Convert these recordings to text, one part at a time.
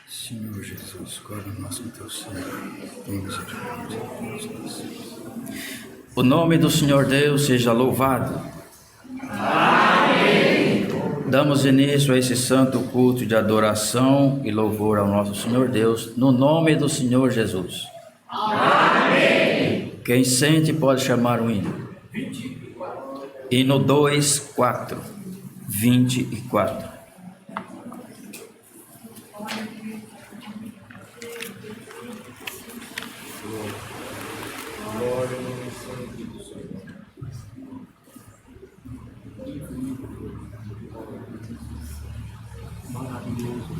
Senhor Jesus, qual é o nosso intercessor? Tem misericórdia de nós. O nome do Senhor Deus seja louvado. Amém. Damos início a esse santo culto de adoração e louvor ao nosso Senhor Deus, no nome do Senhor Jesus. Amém. Quem sente pode chamar o hino. Hino 2:4, 24. Glória no sangue do Senhor. Maravilhoso.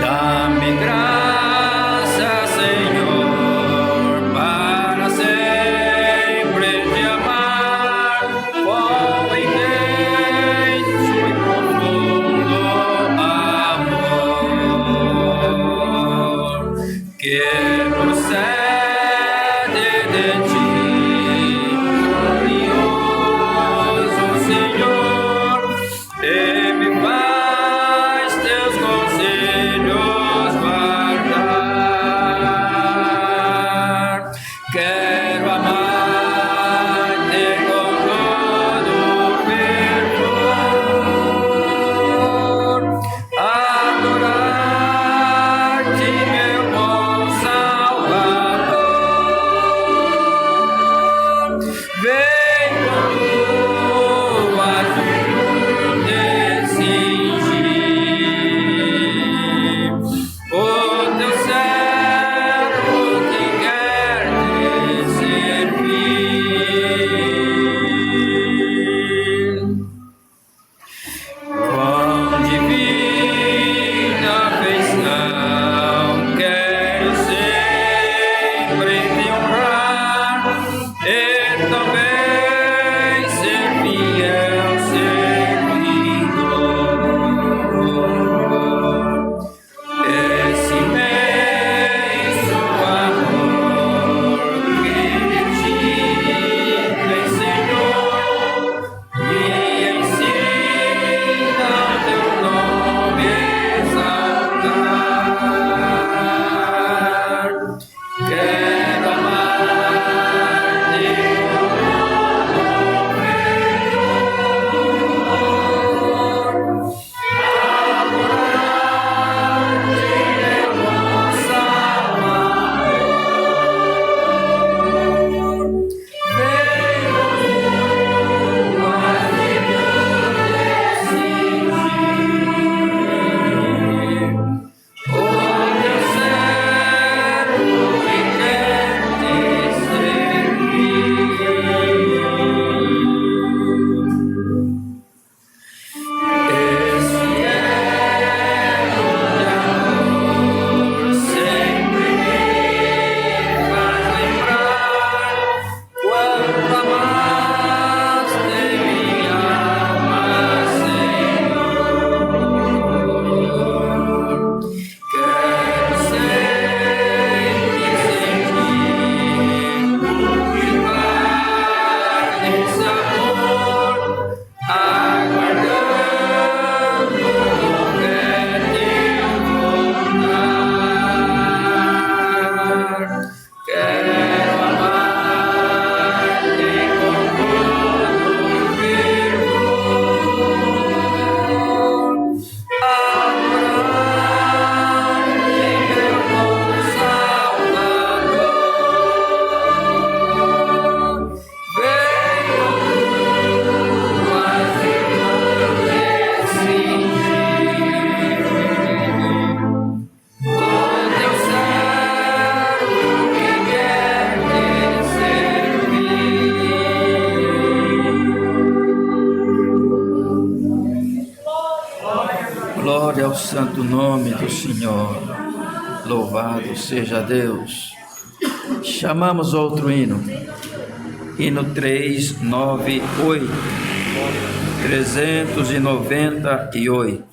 Dá-me graça, Senhor, para sempre te amar com intenso e profundo Glória ao santo nome do Senhor. Louvado seja Deus. Chamamos outro hino. Hino 398. 398.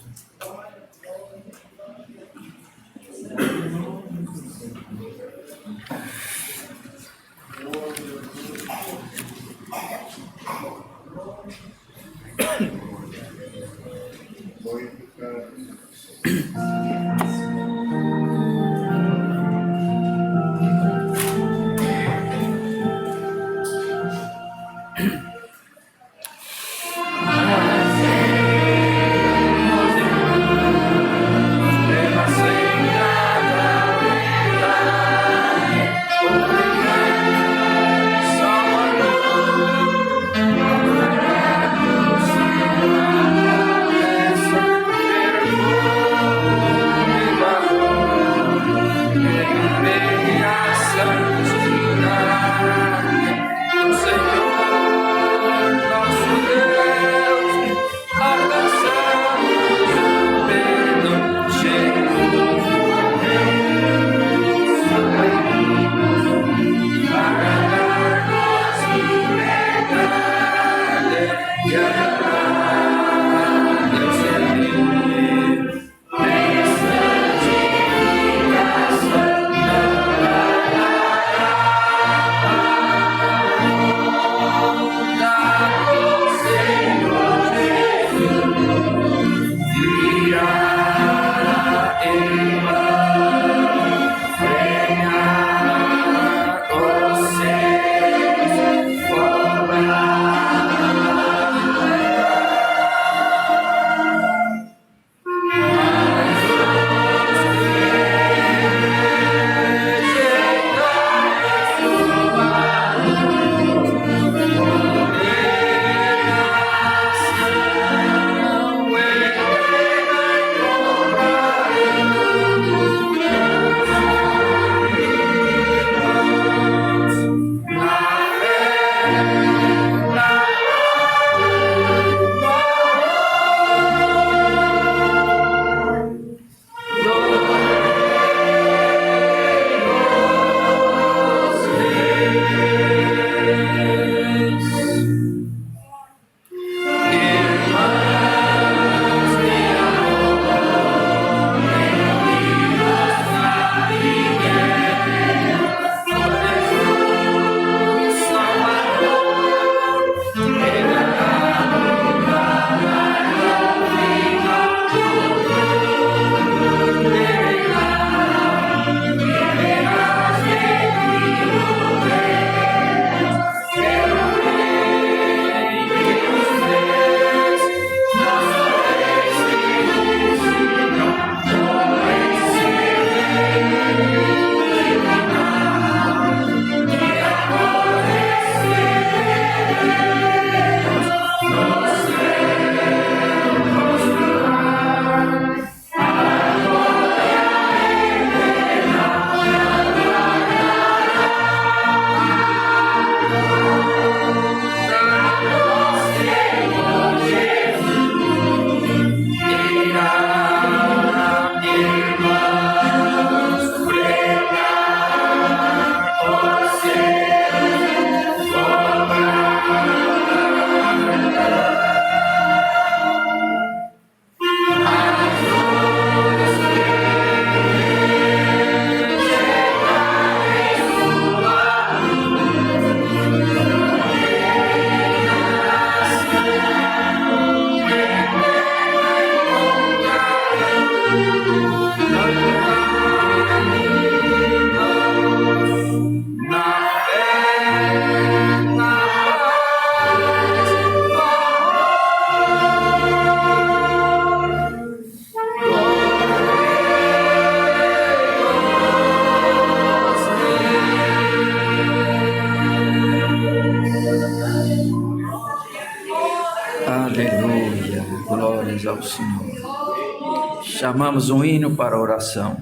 Aleluia, glórias ao Senhor. Chamamos um hino para a oração.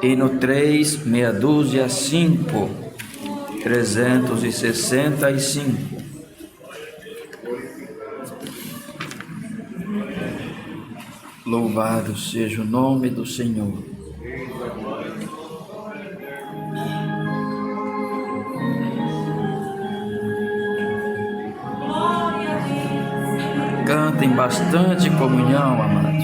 Hino 3, meia dúzia 5, 365. Louvado seja o nome do Senhor. Cantem bastante comunhão, amados.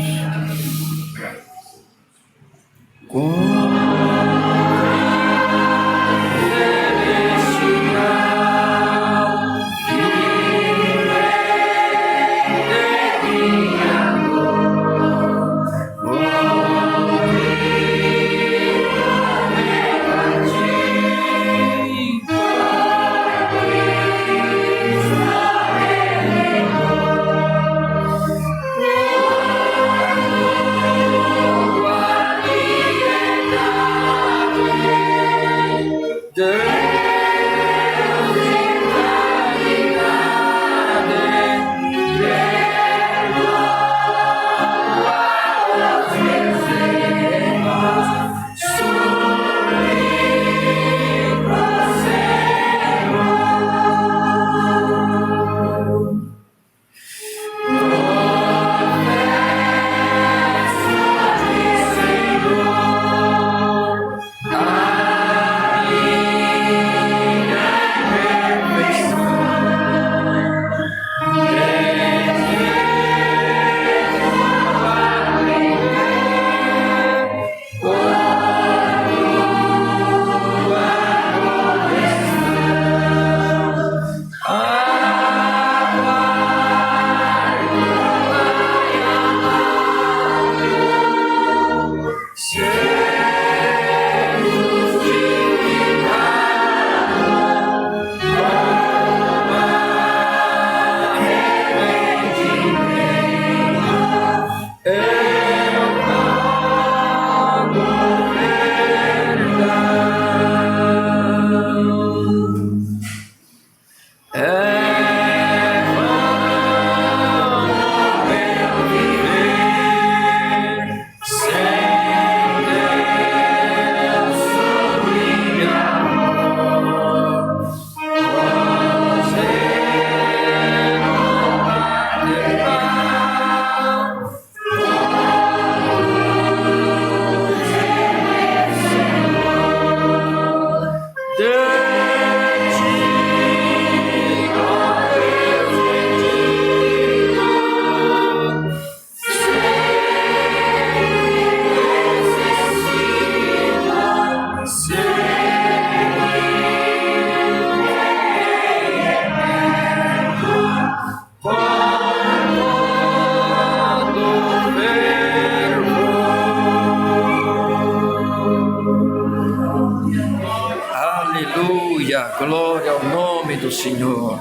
Aleluia, glória ao nome do Senhor.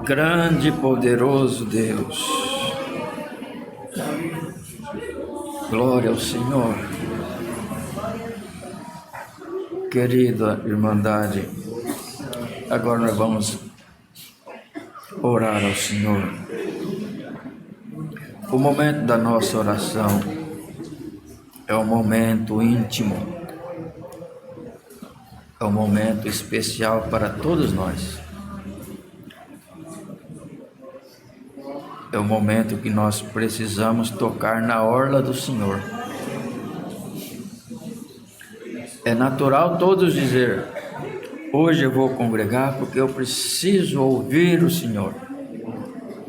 Grande e poderoso Deus. Glória ao Senhor. Querida Irmandade, agora nós vamos orar ao Senhor. O momento da nossa oração é um momento íntimo, é um momento especial para todos nós. É o momento que nós precisamos tocar na orla do Senhor. É natural todos dizer: hoje eu vou congregar porque eu preciso ouvir o Senhor.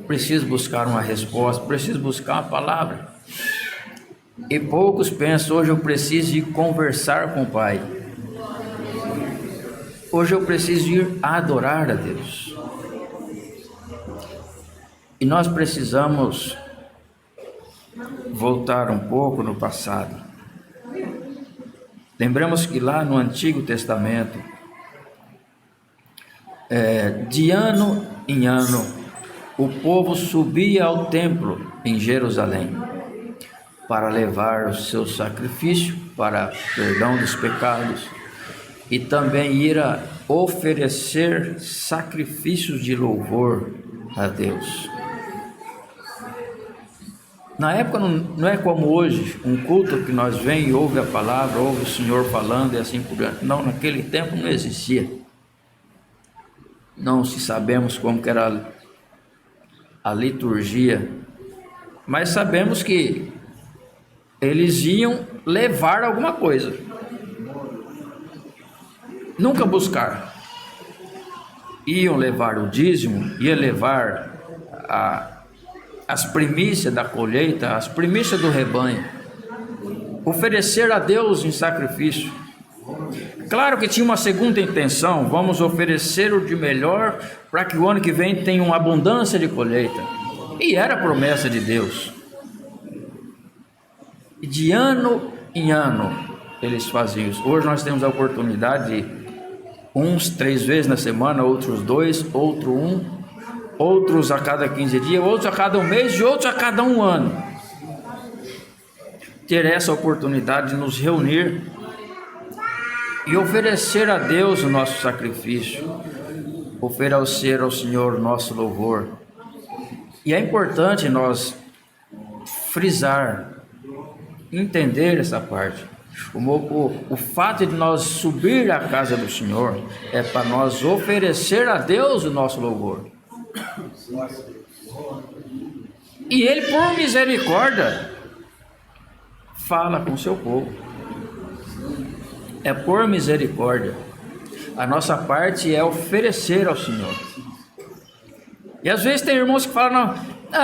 Preciso buscar uma resposta, preciso buscar uma palavra. E poucos pensam: hoje eu preciso ir conversar com o Pai. Hoje eu preciso ir adorar a Deus. E nós precisamos voltar um pouco no passado. Lembramos que lá no Antigo Testamento, de ano em ano, o povo subia ao templo em Jerusalém para levar o seu sacrifício para perdão dos pecados e também ir a oferecer sacrifícios de louvor a Deus. Na época não é como hoje, um culto que nós vem e ouve a palavra, ouve o Senhor falando e assim por diante. Não, naquele tempo não existia. Não se sabemos como que era a liturgia, mas sabemos que eles iam levar alguma coisa, nunca buscar. Iam levar o dízimo, iam levar as primícias da colheita, as primícias do rebanho, oferecer a Deus em sacrifício. Claro que tinha uma segunda intenção: vamos oferecer o de melhor para que o ano que vem tenha uma abundância de colheita. E era a promessa de Deus. E de ano em ano eles faziam isso. Hoje nós temos a oportunidade de uns 3 vezes na semana, outros 2, outro 1, outros a cada 15 dias, outros a cada 1 mês e outros a cada 1 ano. Ter essa oportunidade de nos reunir e oferecer a Deus o nosso sacrifício, oferecer ao Senhor o nosso louvor. E é importante nós frisar, entender essa parte. O fato de nós subir à casa do Senhor é para nós oferecer a Deus o nosso louvor. E Ele, por misericórdia, fala com o seu povo. É por misericórdia. A nossa parte é oferecer ao Senhor. E às vezes tem irmãos que falam: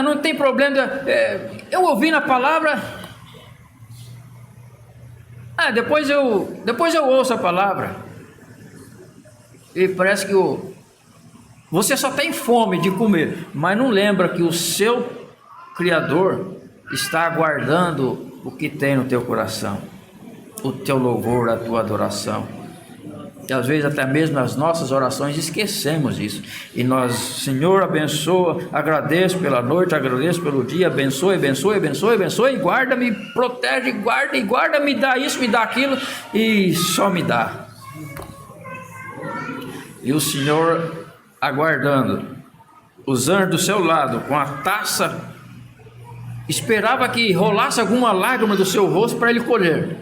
não tem problema, eu ouvi na palavra, depois eu ouço a palavra. E parece que você só tem fome de comer, mas não lembra que o seu Criador está aguardando o que tem no teu coração, o teu louvor, a tua adoração. E às vezes até mesmo nas nossas orações esquecemos isso. E nós: Senhor, abençoa, agradeço pela noite, agradeço pelo dia, abençoe, abençoe, abençoe, abençoe, guarda-me, protege, guarda e guarda, me dá isso, me dá aquilo, e só me dá. E o Senhor aguardando, os anjos do seu lado, com a taça, esperava que rolasse alguma lágrima do seu rosto para Ele colher.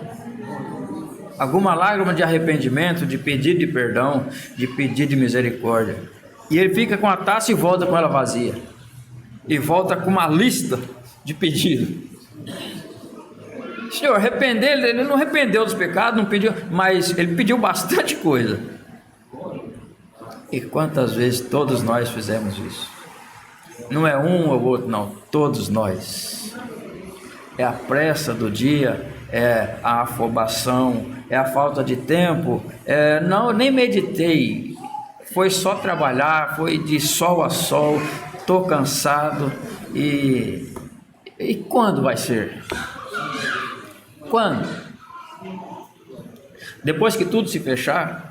Alguma lágrima de arrependimento, de pedido de perdão, de pedido de misericórdia. E Ele fica com a taça e volta com ela vazia. E volta com uma lista de pedidos. Senhor, arrepender, Ele não arrependeu dos pecados, não pediu, mas Ele pediu bastante coisa. E quantas vezes todos nós fizemos isso? Não é um ou outro, não, todos nós. É a pressa do dia, é a afobação, é a falta de tempo, não, nem meditei, foi só trabalhar, foi de sol a sol, estou cansado. E quando vai ser? Quando? Depois que tudo se fechar?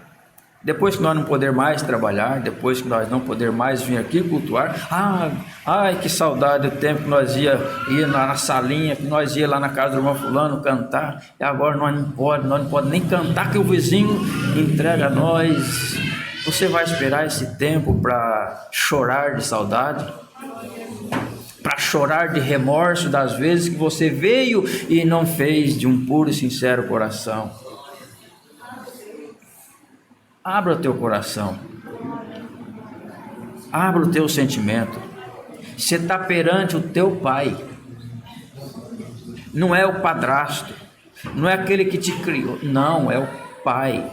Depois que nós não poder mais trabalhar, depois que nós não poder mais vir aqui cultuar? Ai, que saudade do tempo que nós ia na salinha, que nós ia lá na casa do irmão fulano cantar, e agora nós não pode nem cantar, que o vizinho entrega a nós. Você vai esperar esse tempo para chorar de saudade? Para chorar de remorso das vezes que você veio e não fez de um puro e sincero coração? Abra o teu coração, abra o teu sentimento. Você está perante o teu Pai, não é o padrasto, não é aquele que te criou, não, é o Pai.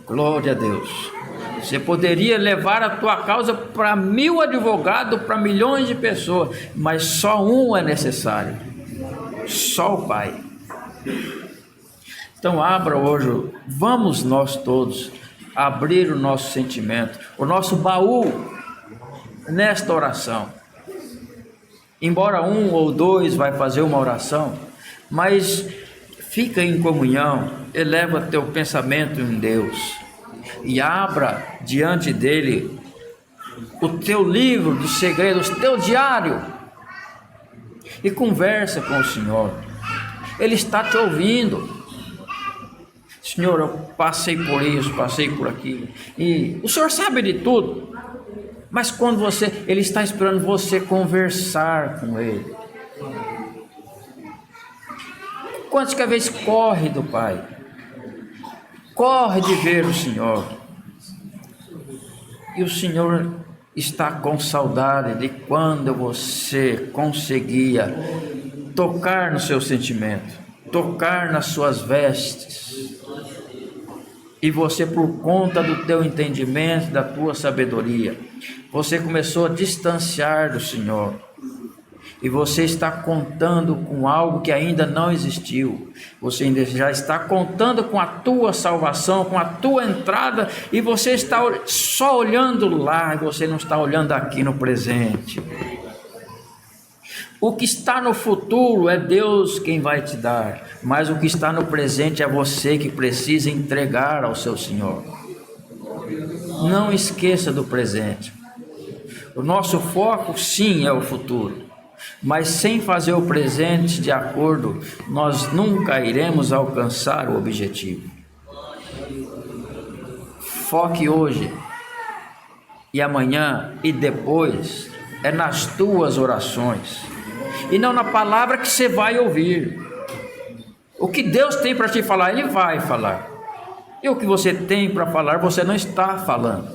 Glória a Deus. Você poderia levar a tua causa para 1000 advogados, para milhões de pessoas, mas só um é necessário, só o Pai. Então abra hoje, vamos nós todos abrir o nosso sentimento, o nosso baú nesta oração. Embora 1 ou 2 vai fazer uma oração, mas fica em comunhão, eleva teu pensamento em Deus e abra diante dele o teu livro dos segredos, o teu diário, e conversa com o Senhor. Ele está te ouvindo. Senhor, eu passei por isso, passei por aquilo, e o Senhor sabe de tudo, mas quando Ele está esperando você conversar com Ele. Quantas que às vezes corre do Pai, corre de ver o Senhor, e o Senhor está com saudade de quando você conseguia tocar no seu sentimento, tocar nas suas vestes, e você, por conta do teu entendimento, da tua sabedoria, você começou a distanciar do Senhor, e você está contando com algo que ainda não existiu. Você ainda já está contando com a tua salvação, com a tua entrada, e você está só olhando lá, e você não está olhando aqui no presente. O que está no futuro é Deus quem vai te dar, mas o que está no presente é você que precisa entregar ao seu Senhor. Não esqueça do presente. O nosso foco, sim, é o futuro. Mas sem fazer o presente de acordo, nós nunca iremos alcançar o objetivo. Foque hoje e amanhã e depois é nas tuas orações e não na palavra que você vai ouvir. O que Deus tem para te falar, Ele vai falar. E o que você tem para falar, você não está falando.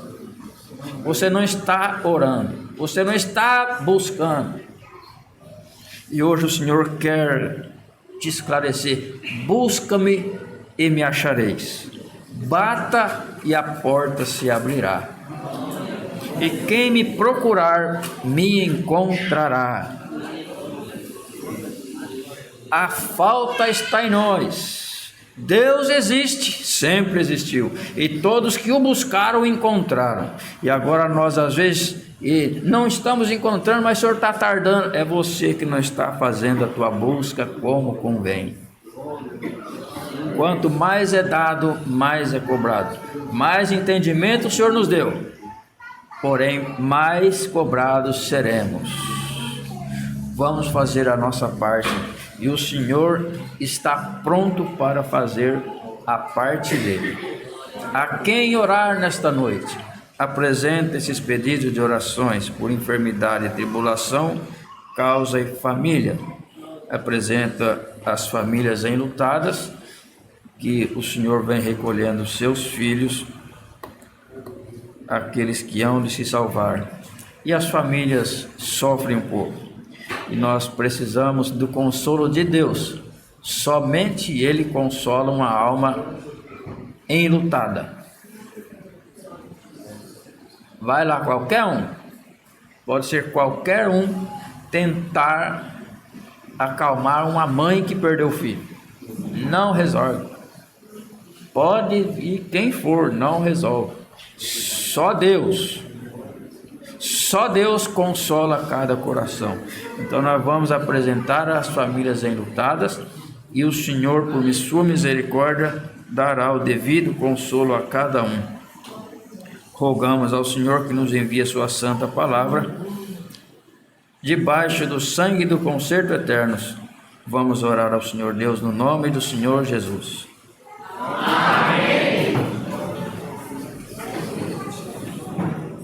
Você não está orando. Você não está buscando. E hoje o Senhor quer te esclarecer: busca-me e me achareis, bata e a porta se abrirá, e quem me procurar me encontrará. A falta está em nós. Deus existe, sempre existiu, e todos que o buscaram o encontraram. E agora nós às vezes não estamos encontrando, mas o Senhor está tardando. É você que não está fazendo a tua busca como convém. Quanto mais é dado, mais é cobrado. Mais entendimento o Senhor nos deu, porém mais cobrados seremos. Vamos fazer a nossa parte, e o Senhor está pronto para fazer a parte dele. A quem orar nesta noite, apresenta esses pedidos de orações por enfermidade, tribulação, causa e família. Apresenta as famílias enlutadas, que o Senhor vem recolhendo seus filhos, aqueles que hão de se salvar. E as famílias sofrem um pouco, e nós precisamos do consolo de Deus. Somente Ele consola uma alma enlutada. Vai lá qualquer um, pode ser qualquer um, tentar acalmar uma mãe que perdeu o filho. Não resolve. Pode ir quem for, não resolve. Só Deus consola cada coração. Então nós vamos apresentar as famílias enlutadas, e o Senhor, por sua misericórdia, dará o devido consolo a cada um. Rogamos ao Senhor que nos envie a sua santa palavra, debaixo do sangue do concerto eterno. Vamos orar ao Senhor Deus no nome do Senhor Jesus. Amém.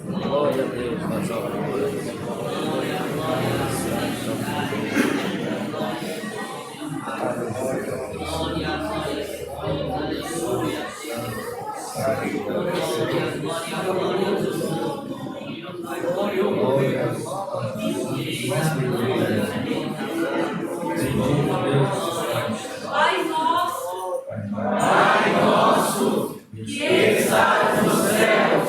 Glória a Deus nas alturas. Pai nosso, que estás nos céus,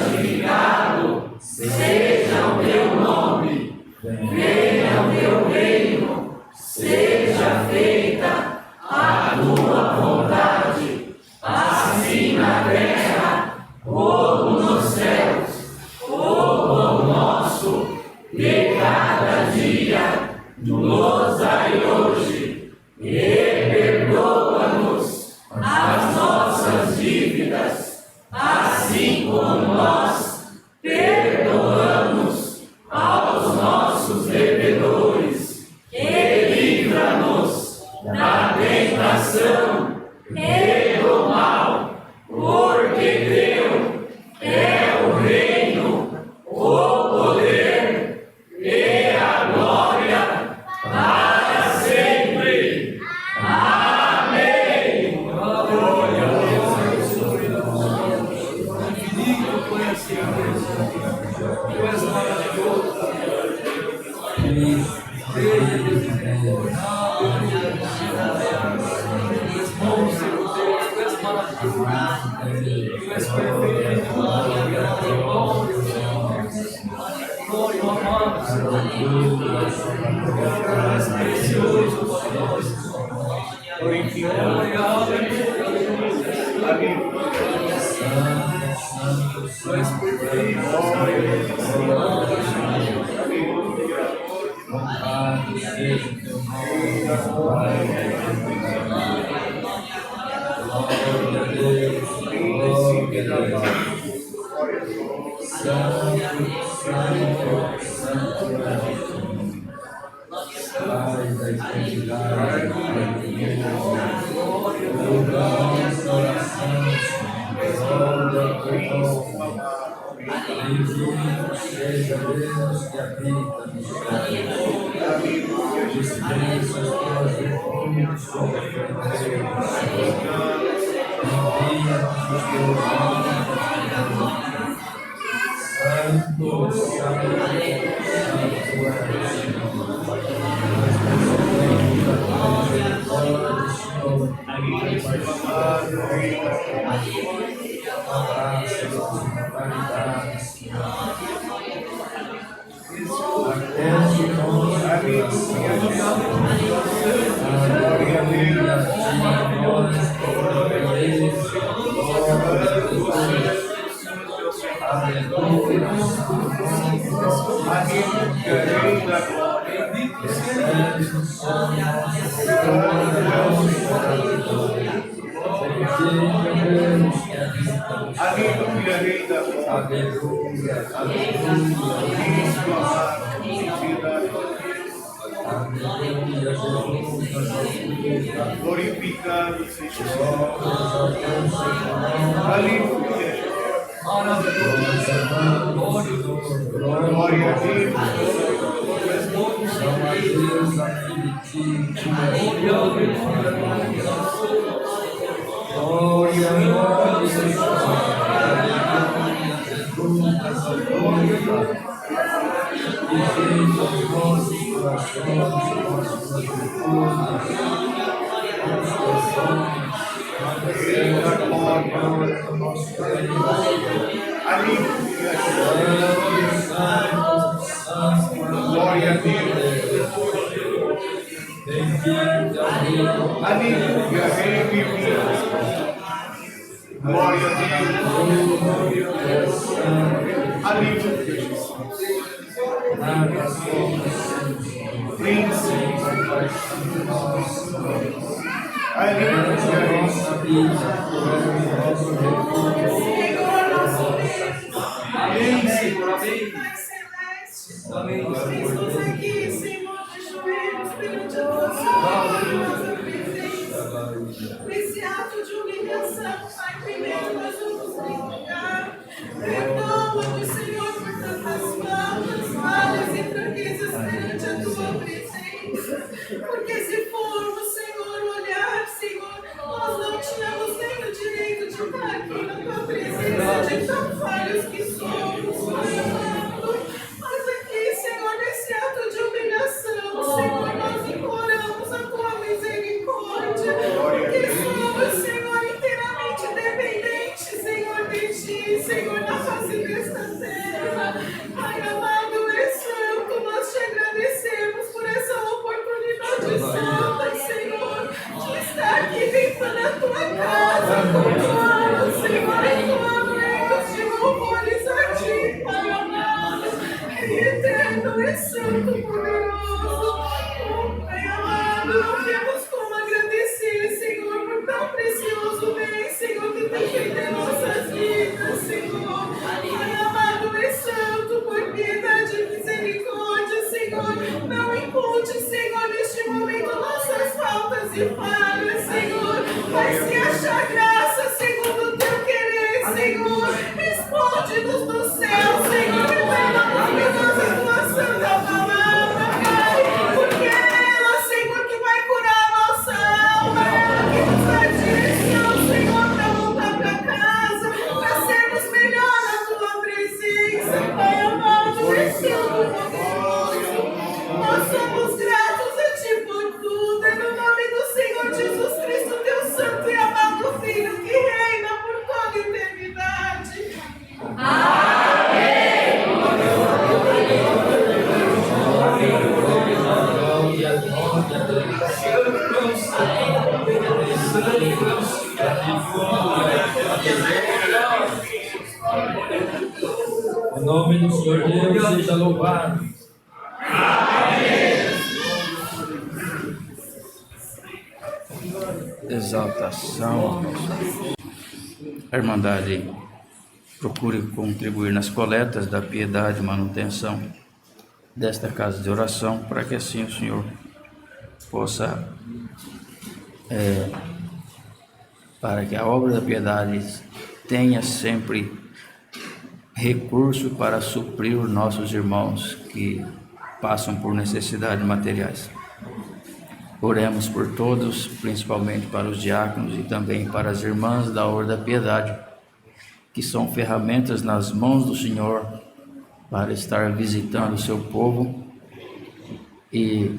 santificado seja o teu nome, venha o teu reino, seja feita a tua vontade, assim na terra como nos céus. O pão nosso de cada dia nos dai hoje, e perdoa-nos as nossas dívidas, assim como nós perdoamos Tu és maravilhoso. Tu és bom, Senhor Deus. Tu és maravilhoso. Tu és perfeito. Glória ao amado, Senhor. Tu és precioso para nós. Glória, aleluia. Tu és perfeito. Louvado seja o teu nome, glória a Deus, glória a Deus. Santo, santo, santo é o teu nome. Pai da eternidade, louvamos a oração, glória ao teu nome. Bendito seja Deus que habita nos céus. Dispensa as tuas virtudes sobre a fronteira. Envia-nos os teus anjos. Santo, santo, santo é o Senhor. Glorificado seja o Senhor. Aleluia. Glória a Deus. Glória a Deus. Aleluia, revivido. Glória a Deus. Aleluia, Jesus. Amém. Estamos aqui, Senhor, de joelhos perante a tua gloriosa presença. Nesse ato de humilhação, Pai, primeiro nós vamos glorificar. Perdoa-nos, Senhor, por tantas falhas e fraquezas perante a tua presença. Porque se formos, Senhor, olhar, Senhor, nós não tínhamos nem o direito de estar aqui na tua presença, de tão falhos que somos, Pai amado. Nesse ato de humilhação, Senhor, nós imploramos a tua misericórdia, porque somos, Senhor, inteiramente dependentes, Senhor, de ti, Senhor, na face desta terra. Pai amado, é santo, nós te agradecemos por essa oportunidade santa, Senhor, de estar aqui dentro da tua casa, cultuando, Senhor, entoando hinos de louvores a ti, Pai amado. Eterno e santo, poderoso, Pai amado, não temos como agradecer, Senhor, por tão precioso bem, Senhor, que tem feito em nossas vidas, Senhor. Pai amado e santo, por piedade e misericórdia, Senhor, não impute, Senhor, neste momento nossas faltas e falhas, Senhor, mas se achar graça, segundo o teu querer, Senhor, responde-nos do céu, Senhor, revela-nos a tua santa palavra. O nome do Senhor Deus seja louvado. Exaltação. A Irmandade procure contribuir nas coletas da piedade e manutenção desta casa de oração, para que assim o Senhor possa, para que a obra da piedade tenha sempre recurso para suprir os nossos irmãos que passam por necessidades materiais. Oremos por todos, principalmente para os diáconos e também para as irmãs da Ordem da Piedade, que são ferramentas nas mãos do Senhor para estar visitando o seu povo, e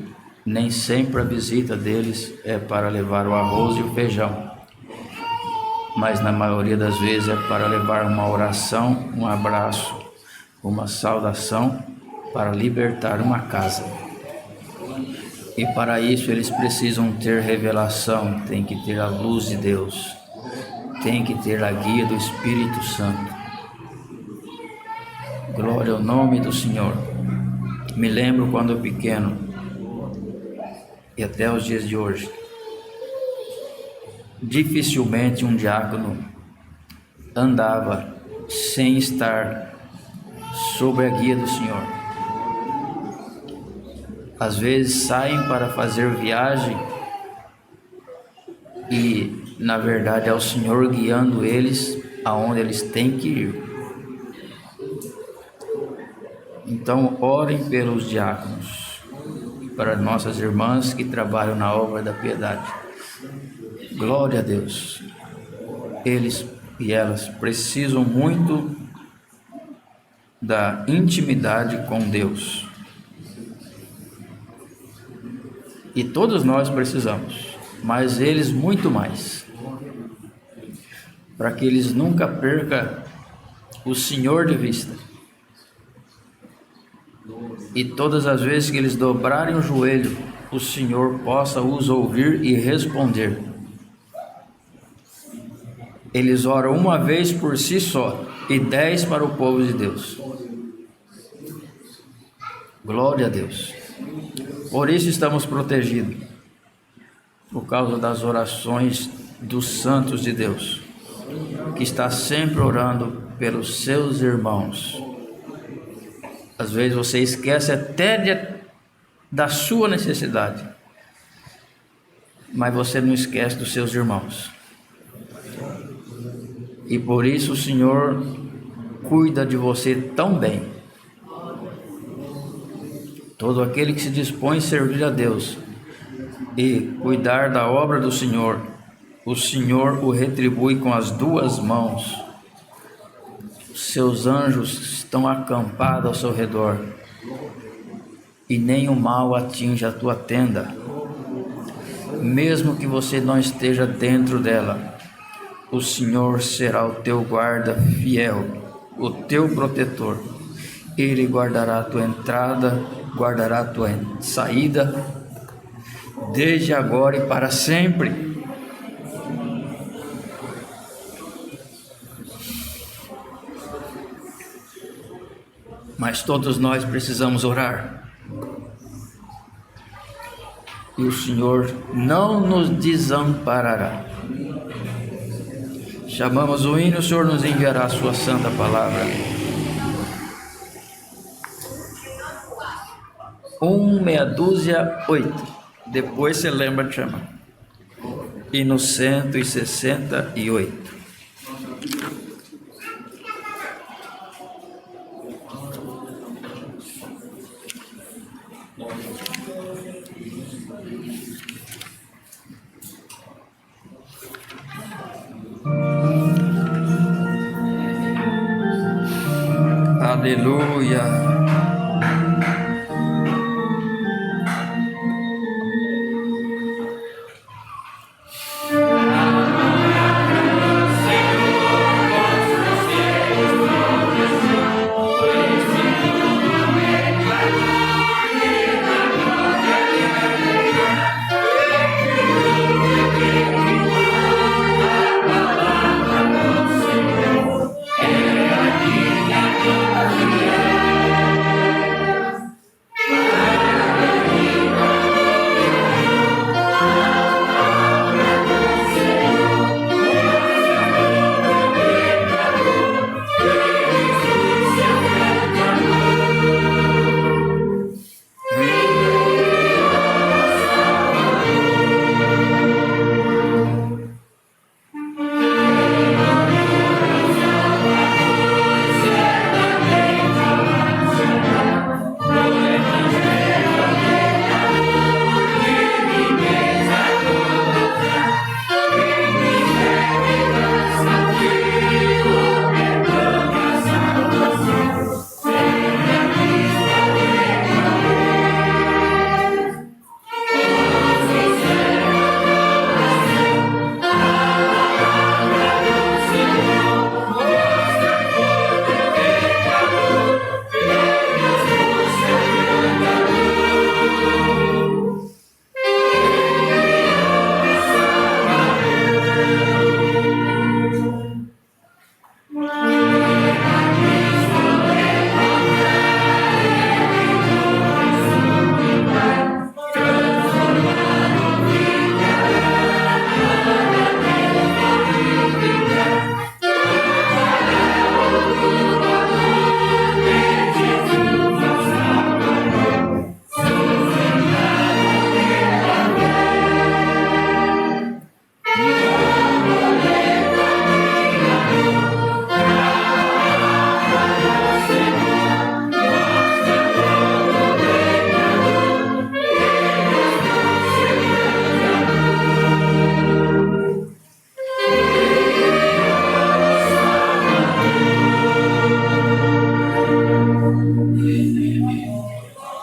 nem sempre a visita deles é para levar o arroz e o feijão, mas na maioria das vezes é para levar uma oração, um abraço, uma saudação, para libertar uma casa. E para isso eles precisam ter revelação, tem que ter a luz de Deus, tem que ter a guia do Espírito Santo. Glória ao nome do Senhor. Me lembro quando eu pequeno, e até os dias de hoje, dificilmente um diácono andava sem estar sob a guia do Senhor. Às vezes saem para fazer viagem e, na verdade, é o Senhor guiando eles aonde eles têm que ir. Então, orem pelos diáconos, para nossas irmãs que trabalham na obra da piedade. Glória a Deus. Eles e elas precisam muito da intimidade com Deus. E todos nós precisamos, mas eles muito mais, para que eles nunca percam o Senhor de vista. E todas as vezes que eles dobrarem o joelho, o Senhor possa os ouvir e responder. Eles oram uma vez por si só e 10 para o povo de Deus. Glória a Deus. Por isso estamos protegidos, por causa das orações dos santos de Deus, que está sempre orando pelos seus irmãos. Às vezes você esquece até da sua necessidade, mas você não esquece dos seus irmãos. E por isso o Senhor cuida de você tão bem. Todo aquele que se dispõe a servir a Deus e cuidar da obra do Senhor, o Senhor o retribui com as duas mãos. Seus anjos estão acampados ao seu redor, e nem o mal atinge a tua tenda. Mesmo que você não esteja dentro dela, o Senhor será o teu guarda fiel, o teu protetor. Ele guardará a tua entrada, guardará a tua saída, desde agora e para sempre. Mas todos nós precisamos orar, e o Senhor não nos desamparará. Chamamos o hino, o Senhor nos enviará a sua santa palavra. 168. Depois você lembra de chamar. Hino 168. Aleluia.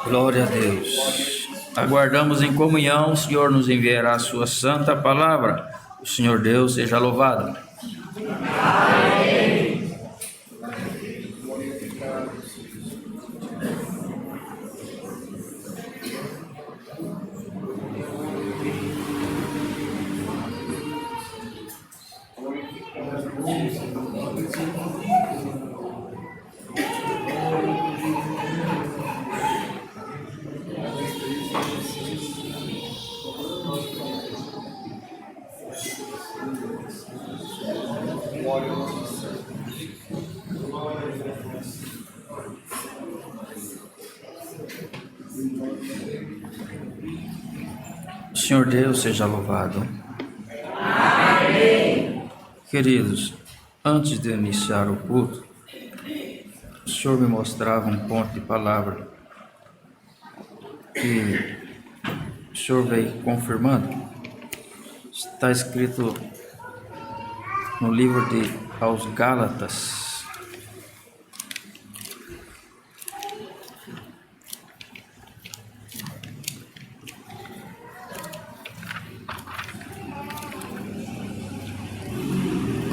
Glória a Deus. Aguardamos em comunhão, o Senhor nos enviará a sua santa palavra. O Senhor Deus seja louvado. Amém. O Senhor Deus seja louvado. Amém. Queridos, antes de iniciar o culto, o Senhor me mostrava um ponto de palavra que o Senhor veio confirmando. Está escrito no livro de aos Gálatas,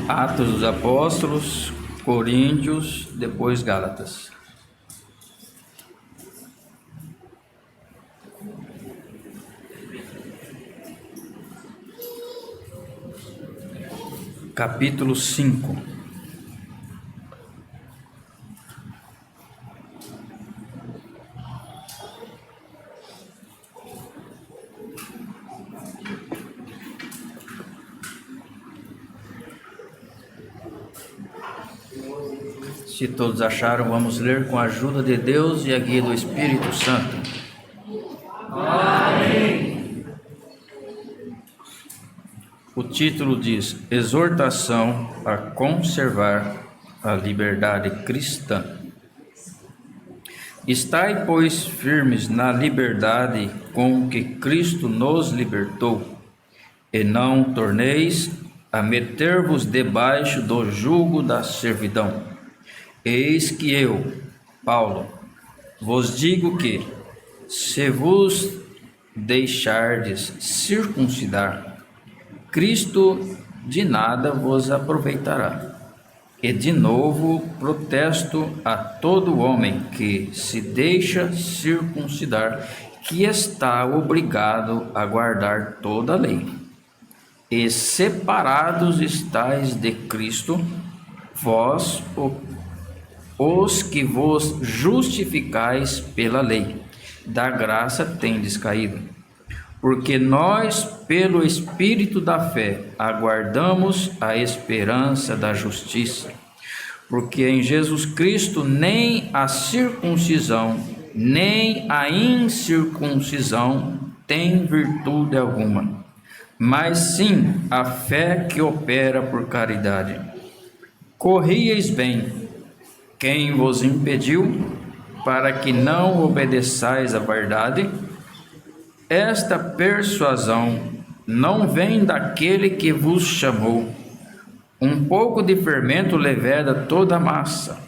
Atos dos Apóstolos, Coríntios, depois Gálatas. Capítulo 5. Se todos acharam, vamos ler com a ajuda de Deus e a guia do Espírito Santo. Amém. O título diz: Exortação a conservar a liberdade cristã. Estai, pois, firmes na liberdade com que Cristo nos libertou, e não torneis a meter-vos debaixo do jugo da servidão. Eis que eu, Paulo, vos digo que, se vos deixardes circuncidar, Cristo de nada vos aproveitará. E de novo protesto a todo homem que se deixa circuncidar, que está obrigado a guardar toda a lei. E separados estáis de Cristo, vós, os que vos justificais pela lei, da graça tendes caído. Porque nós, pelo Espírito da fé, aguardamos a esperança da justiça. Porque em Jesus Cristo nem a circuncisão, nem a incircuncisão tem virtude alguma, mas sim a fé que opera por caridade. Corrieis bem. Quem vos impediu, para que não obedeçais à verdade? Esta persuasão não vem daquele que vos chamou. Um pouco de fermento leveda toda a massa.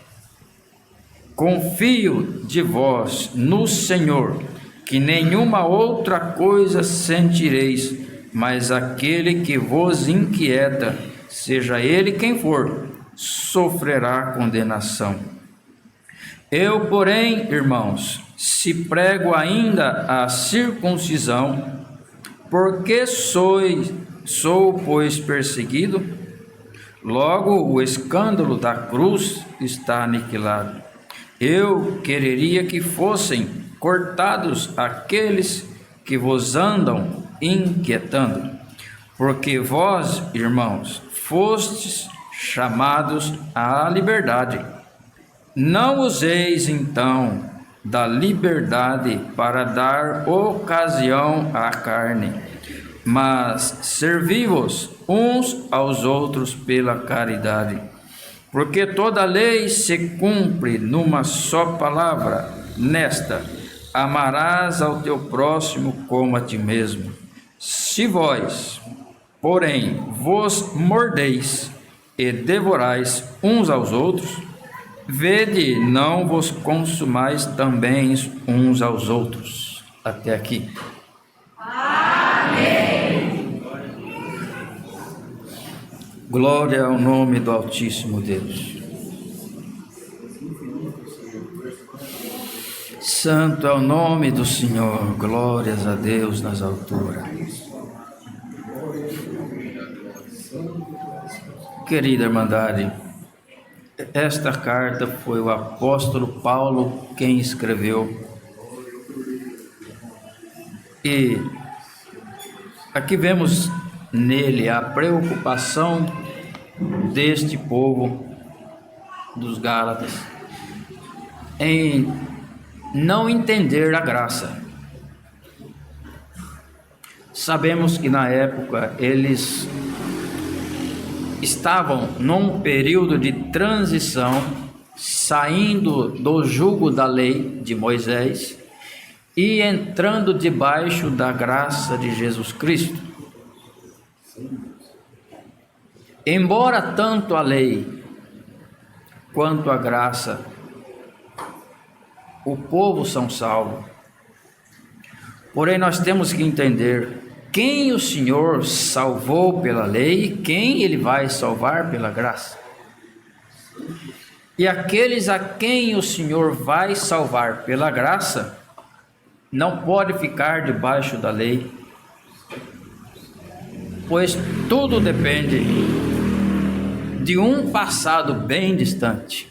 Confio de vós no Senhor, que nenhuma outra coisa sentireis, mas aquele que vos inquieta, seja ele quem for, sofrerá condenação. Eu, porém, irmãos, se prego ainda a circuncisão, porque sou, pois, perseguido, logo o escândalo da cruz está aniquilado. Eu quereria que fossem cortados aqueles que vos andam inquietando, porque vós, irmãos, fostes chamados à liberdade. Não useis então da liberdade para dar ocasião à carne, mas servi-vos uns aos outros pela caridade. Porque toda lei se cumpre numa só palavra, nesta: amarás ao teu próximo como a ti mesmo. Se vós, porém, vos mordeis e devorais uns aos outros, Vede, não vos consumais também uns aos outros. Até aqui. Amém. Glória ao nome do Altíssimo Deus. Santo é o nome do Senhor. Glórias a Deus nas alturas. Querida irmandade, esta carta foi o apóstolo Paulo quem escreveu. E aqui vemos nele a preocupação deste povo dos Gálatas em não entender a graça. Sabemos que na época eles estavam num período de transição, saindo do jugo da lei de Moisés e entrando debaixo da graça de Jesus Cristo. Embora tanto a lei quanto a graça, o povo são salvos. Porém, nós temos que entender quem o Senhor salvou pela lei e quem Ele vai salvar pela graça. E aqueles a quem o Senhor vai salvar pela graça, não pode ficar debaixo da lei, pois tudo depende de um passado bem distante.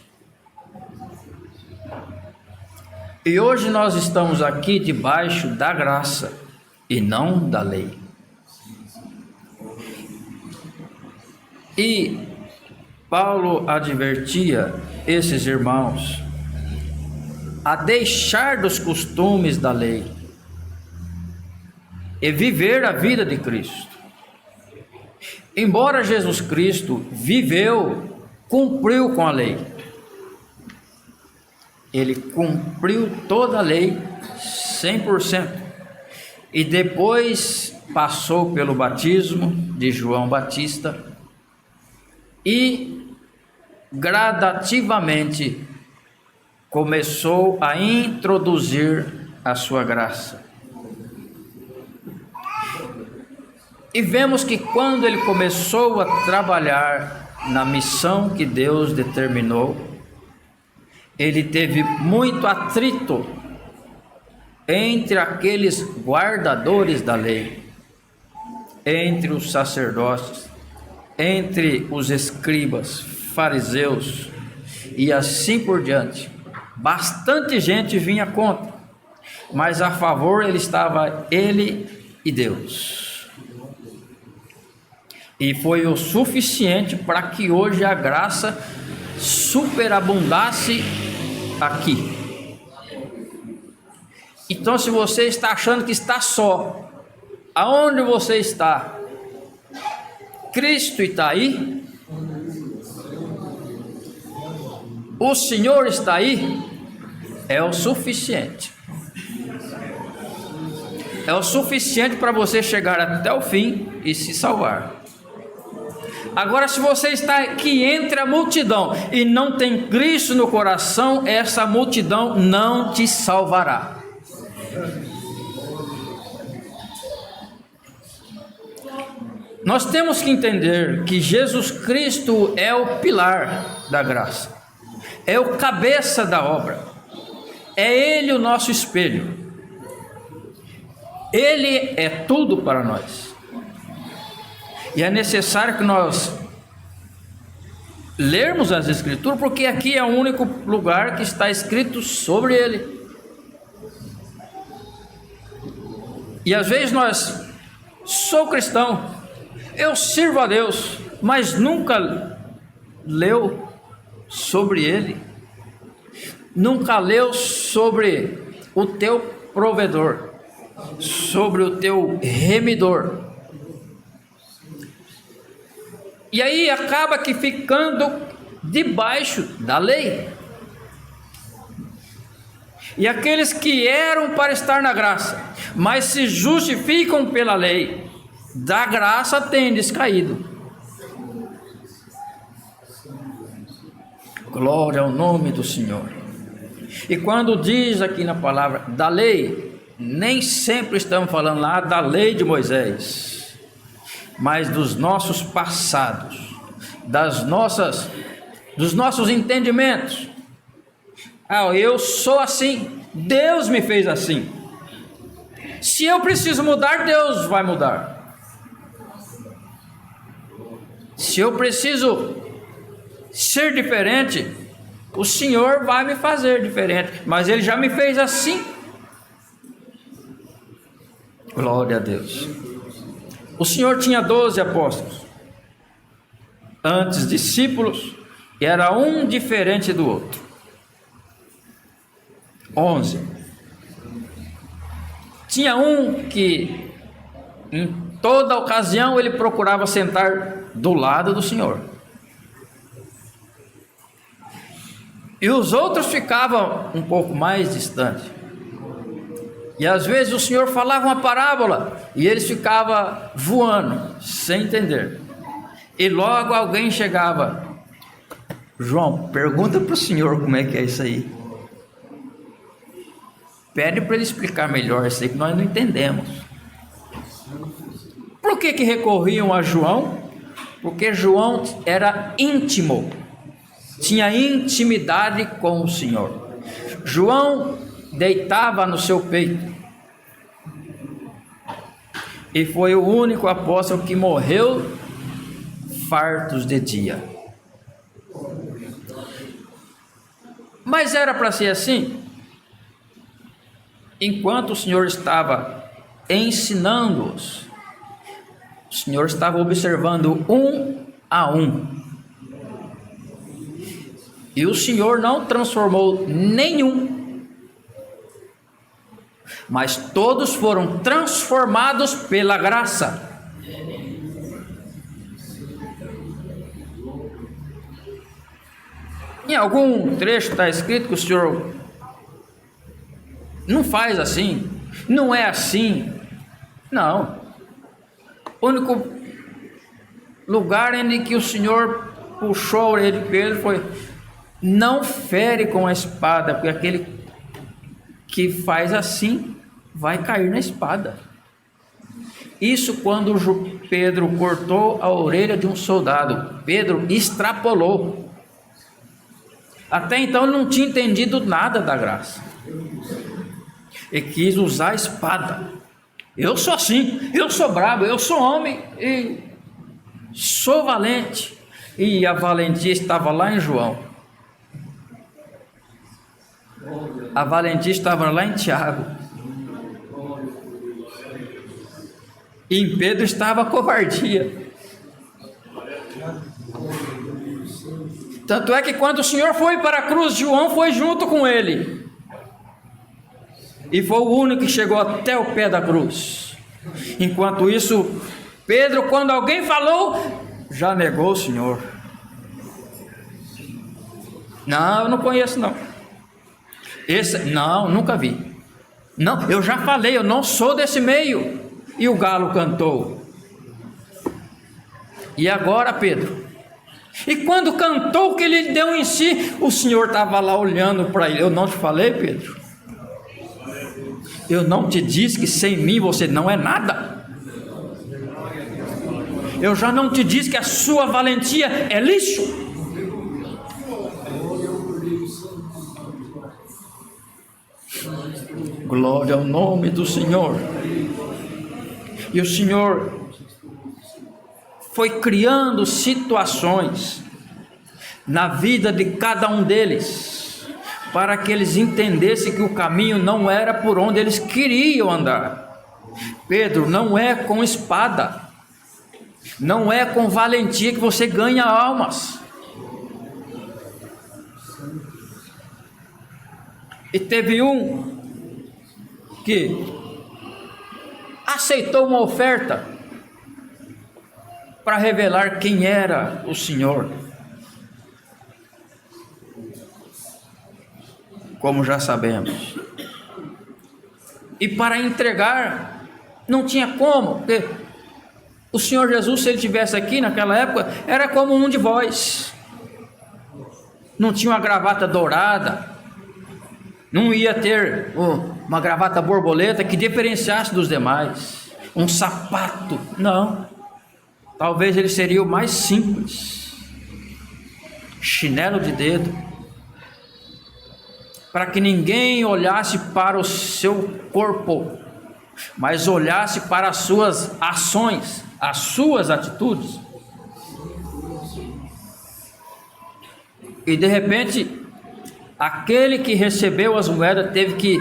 E hoje nós estamos aqui debaixo da graça e não da lei. E Paulo advertia esses irmãos a deixar dos costumes da lei e viver a vida de Cristo. Embora Jesus Cristo viveu, cumpriu com a lei, Ele cumpriu toda a lei 100%. E depois passou pelo batismo de João Batista e gradativamente começou a introduzir a sua graça. E vemos que quando ele começou a trabalhar na missão que Deus determinou, ele teve muito atrito entre aqueles guardadores da lei, entre os sacerdotes, entre os escribas, fariseus e assim por diante. Bastante gente vinha contra, mas a favor ele estava ele e Deus. E foi o suficiente para que hoje a graça superabundasse aqui. Então, se você está achando que está só, aonde você está? Cristo está aí? O Senhor está aí? É o suficiente. É o suficiente para você chegar até o fim e se salvar. Agora, se você está aqui entre a multidão e não tem Cristo no coração, essa multidão não te salvará. Nós temos que entender que Jesus Cristo é o pilar da graça, é o cabeça da obra, é Ele o nosso espelho, Ele é tudo para nós. E é necessário que nós lermos as Escrituras, porque aqui é o único lugar que está escrito sobre Ele. E às vezes nós, sou cristão, eu sirvo a Deus, mas nunca leu sobre Ele, nunca leu sobre o teu provedor, sobre o teu remidor. E aí acaba que ficando debaixo da lei. E aqueles que eram para estar na graça, mas se justificam pela lei, da graça tendes caído. Glória ao nome do Senhor. E quando diz aqui na palavra da lei, nem sempre estamos falando lá da lei de Moisés, mas dos nossos passados, dos nossos entendimentos. Eu sou assim, Deus me fez assim. Se eu preciso mudar, Deus vai mudar. Se eu preciso ser diferente, o Senhor vai me fazer diferente, mas Ele já me fez assim. Glória a Deus. O Senhor tinha 12 apóstolos, antes discípulos, e era um diferente do outro. 11. Tinha um que em toda ocasião ele procurava sentar do lado do Senhor, e os outros ficavam um pouco mais distantes. E às vezes o Senhor falava uma parábola e eles ficavam voando, sem entender. E logo alguém chegava: João, pergunta para o Senhor como é que é isso aí. Pede para ele explicar melhor isso aí, que nós não entendemos. Por que recorriam a João? Porque João era íntimo, tinha intimidade com o Senhor. João deitava no seu peito, e foi o único apóstolo que morreu fartos de dia. Mas era para ser assim? Enquanto o Senhor estava ensinando-os, o Senhor estava observando um a um, e o Senhor não transformou nenhum, mas todos foram transformados pela graça. Em algum trecho está escrito que o Senhor não faz assim, não é assim. Não. O único lugar em que o Senhor puxou a orelha de Pedro foi: não fere com a espada, porque aquele que faz assim vai cair na espada. Isso quando Pedro cortou a orelha de um soldado. Pedro extrapolou. Até então ele não tinha entendido nada da graça, e quis usar a espada. Eu sou assim, eu sou bravo, eu sou homem e sou valente. E a valentia estava lá em João, a valentia estava lá em Tiago, e em Pedro estava a covardia. Tanto é que quando o Senhor foi para a cruz, João foi junto com ele, e foi o único que chegou até o pé da cruz. Enquanto isso, Pedro, quando alguém falou, já negou o Senhor. Não, eu não conheço não. Esse, não, nunca vi. Não, eu já falei, eu não sou desse meio. E o galo cantou. E agora, Pedro? E quando cantou o que ele deu em si, o Senhor estava lá olhando para ele. Eu não te falei, Pedro? Eu não te disse que sem mim você não é nada? Eu já não te disse que a sua valentia é lixo? Glória ao nome do Senhor. E o Senhor foi criando situações na vida de cada um deles, para que eles entendessem que o caminho não era por onde eles queriam andar. Pedro, não é com espada, não é com valentia que você ganha almas. E teve um que aceitou uma oferta para revelar quem era o Senhor. Como já sabemos. E para entregar, não tinha como, porque o Senhor Jesus, se ele estivesse aqui naquela época, era como um de vós. não tinha uma gravata dourada, não ia ter uma gravata borboleta que diferenciasse dos demais, um sapato, não. Talvez ele seria o mais simples, chinelo de dedo, para que ninguém olhasse para o seu corpo, mas olhasse para as suas ações, as suas atitudes. E de repente, aquele que recebeu as moedas teve que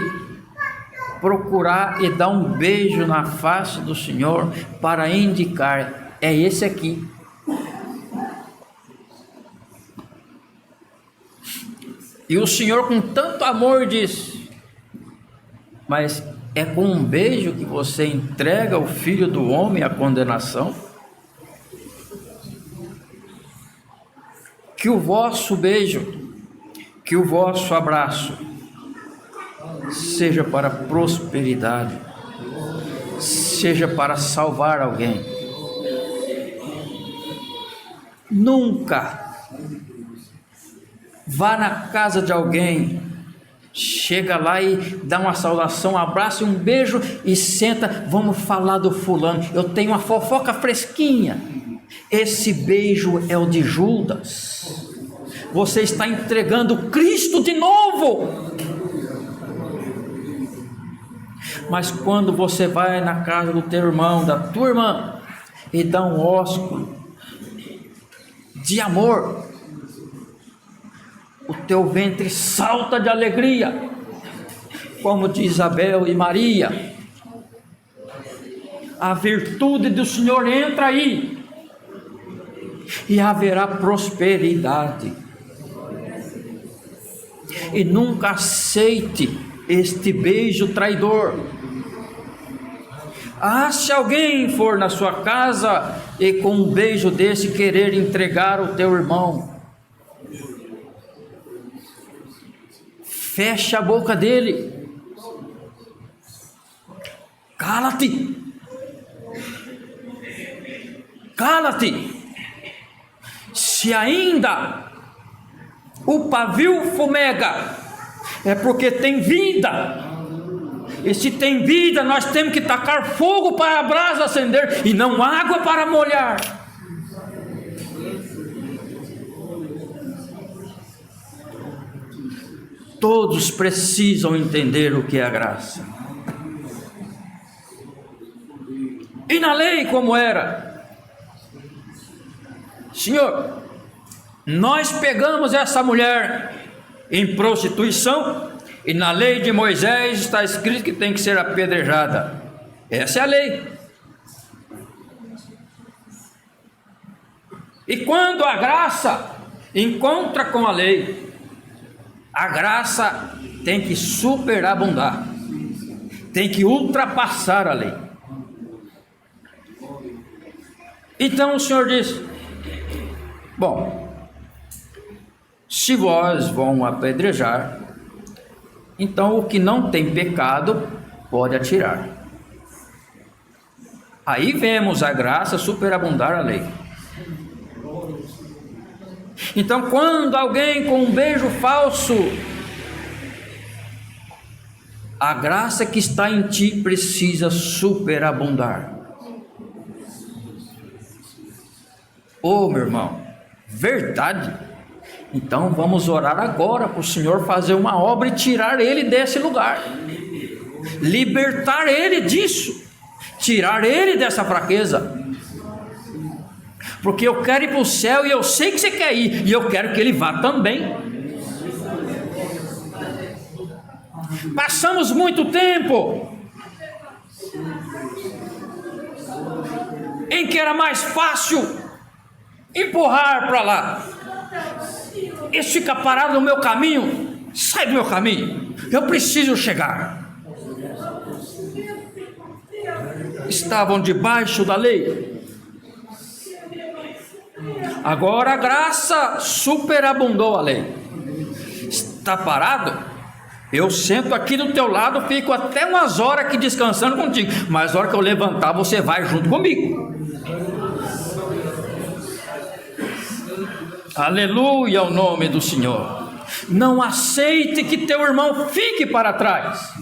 procurar e dar um beijo na face do Senhor para indicar: é esse aqui. E o Senhor, com tanto amor, disse: mas é com um beijo que você entrega o Filho do Homem à condenação? Que o vosso beijo, que o vosso abraço seja para prosperidade, seja para salvar alguém. Nunca vá na casa de alguém, chega lá e dá uma saudação, um abraço e um beijo e senta, vamos falar do fulano, eu tenho uma fofoca fresquinha. Esse beijo é o de Judas. Você está entregando Cristo de novo. Mas quando você vai na casa do teu irmão, da tua irmã, e dá um ósculo de amor, o teu ventre salta de alegria, como de Isabel e Maria. A virtude do Senhor entra aí, e haverá prosperidade. E nunca aceite este beijo traidor. Se alguém for na sua casa e com um beijo desse querer entregar o teu irmão, fecha a boca dele. Cala-te. Cala-te. Se ainda o pavio fumega, é porque tem vida. E se tem vida, nós temos que tacar fogo para a brasa acender, e não água para molhar. Todos precisam entender o que é a graça. E na lei como era? Senhor, nós pegamos essa mulher em prostituição, e na lei de Moisés está escrito que tem que ser apedrejada. Essa é a lei. E quando a graça encontra com a lei, a graça tem que superabundar, tem que ultrapassar a lei. Então o Senhor diz: bom, se vós vão apedrejar, então o que não tem pecado pode atirar. Aí vemos a graça superabundar a lei. Então, quando alguém com um beijo falso, a graça que está em ti precisa superabundar. Meu irmão, verdade? Então vamos orar agora para o Senhor fazer uma obra e tirar ele desse lugar, libertar ele disso, tirar ele dessa fraqueza, porque eu quero ir para o céu e eu sei que você quer ir, e eu quero que ele vá também. Passamos muito tempo em que era mais fácil empurrar para lá. Esse fica parado no meu caminho, sai do meu caminho, eu preciso chegar. Estavam debaixo da lei. Agora a graça superabundou a lei. Está parado? Eu sento aqui do teu lado, fico até umas horas aqui descansando contigo, mas na hora que eu levantar você vai junto comigo. Aleluia ao nome do Senhor. Não aceite que teu irmão fique para trás.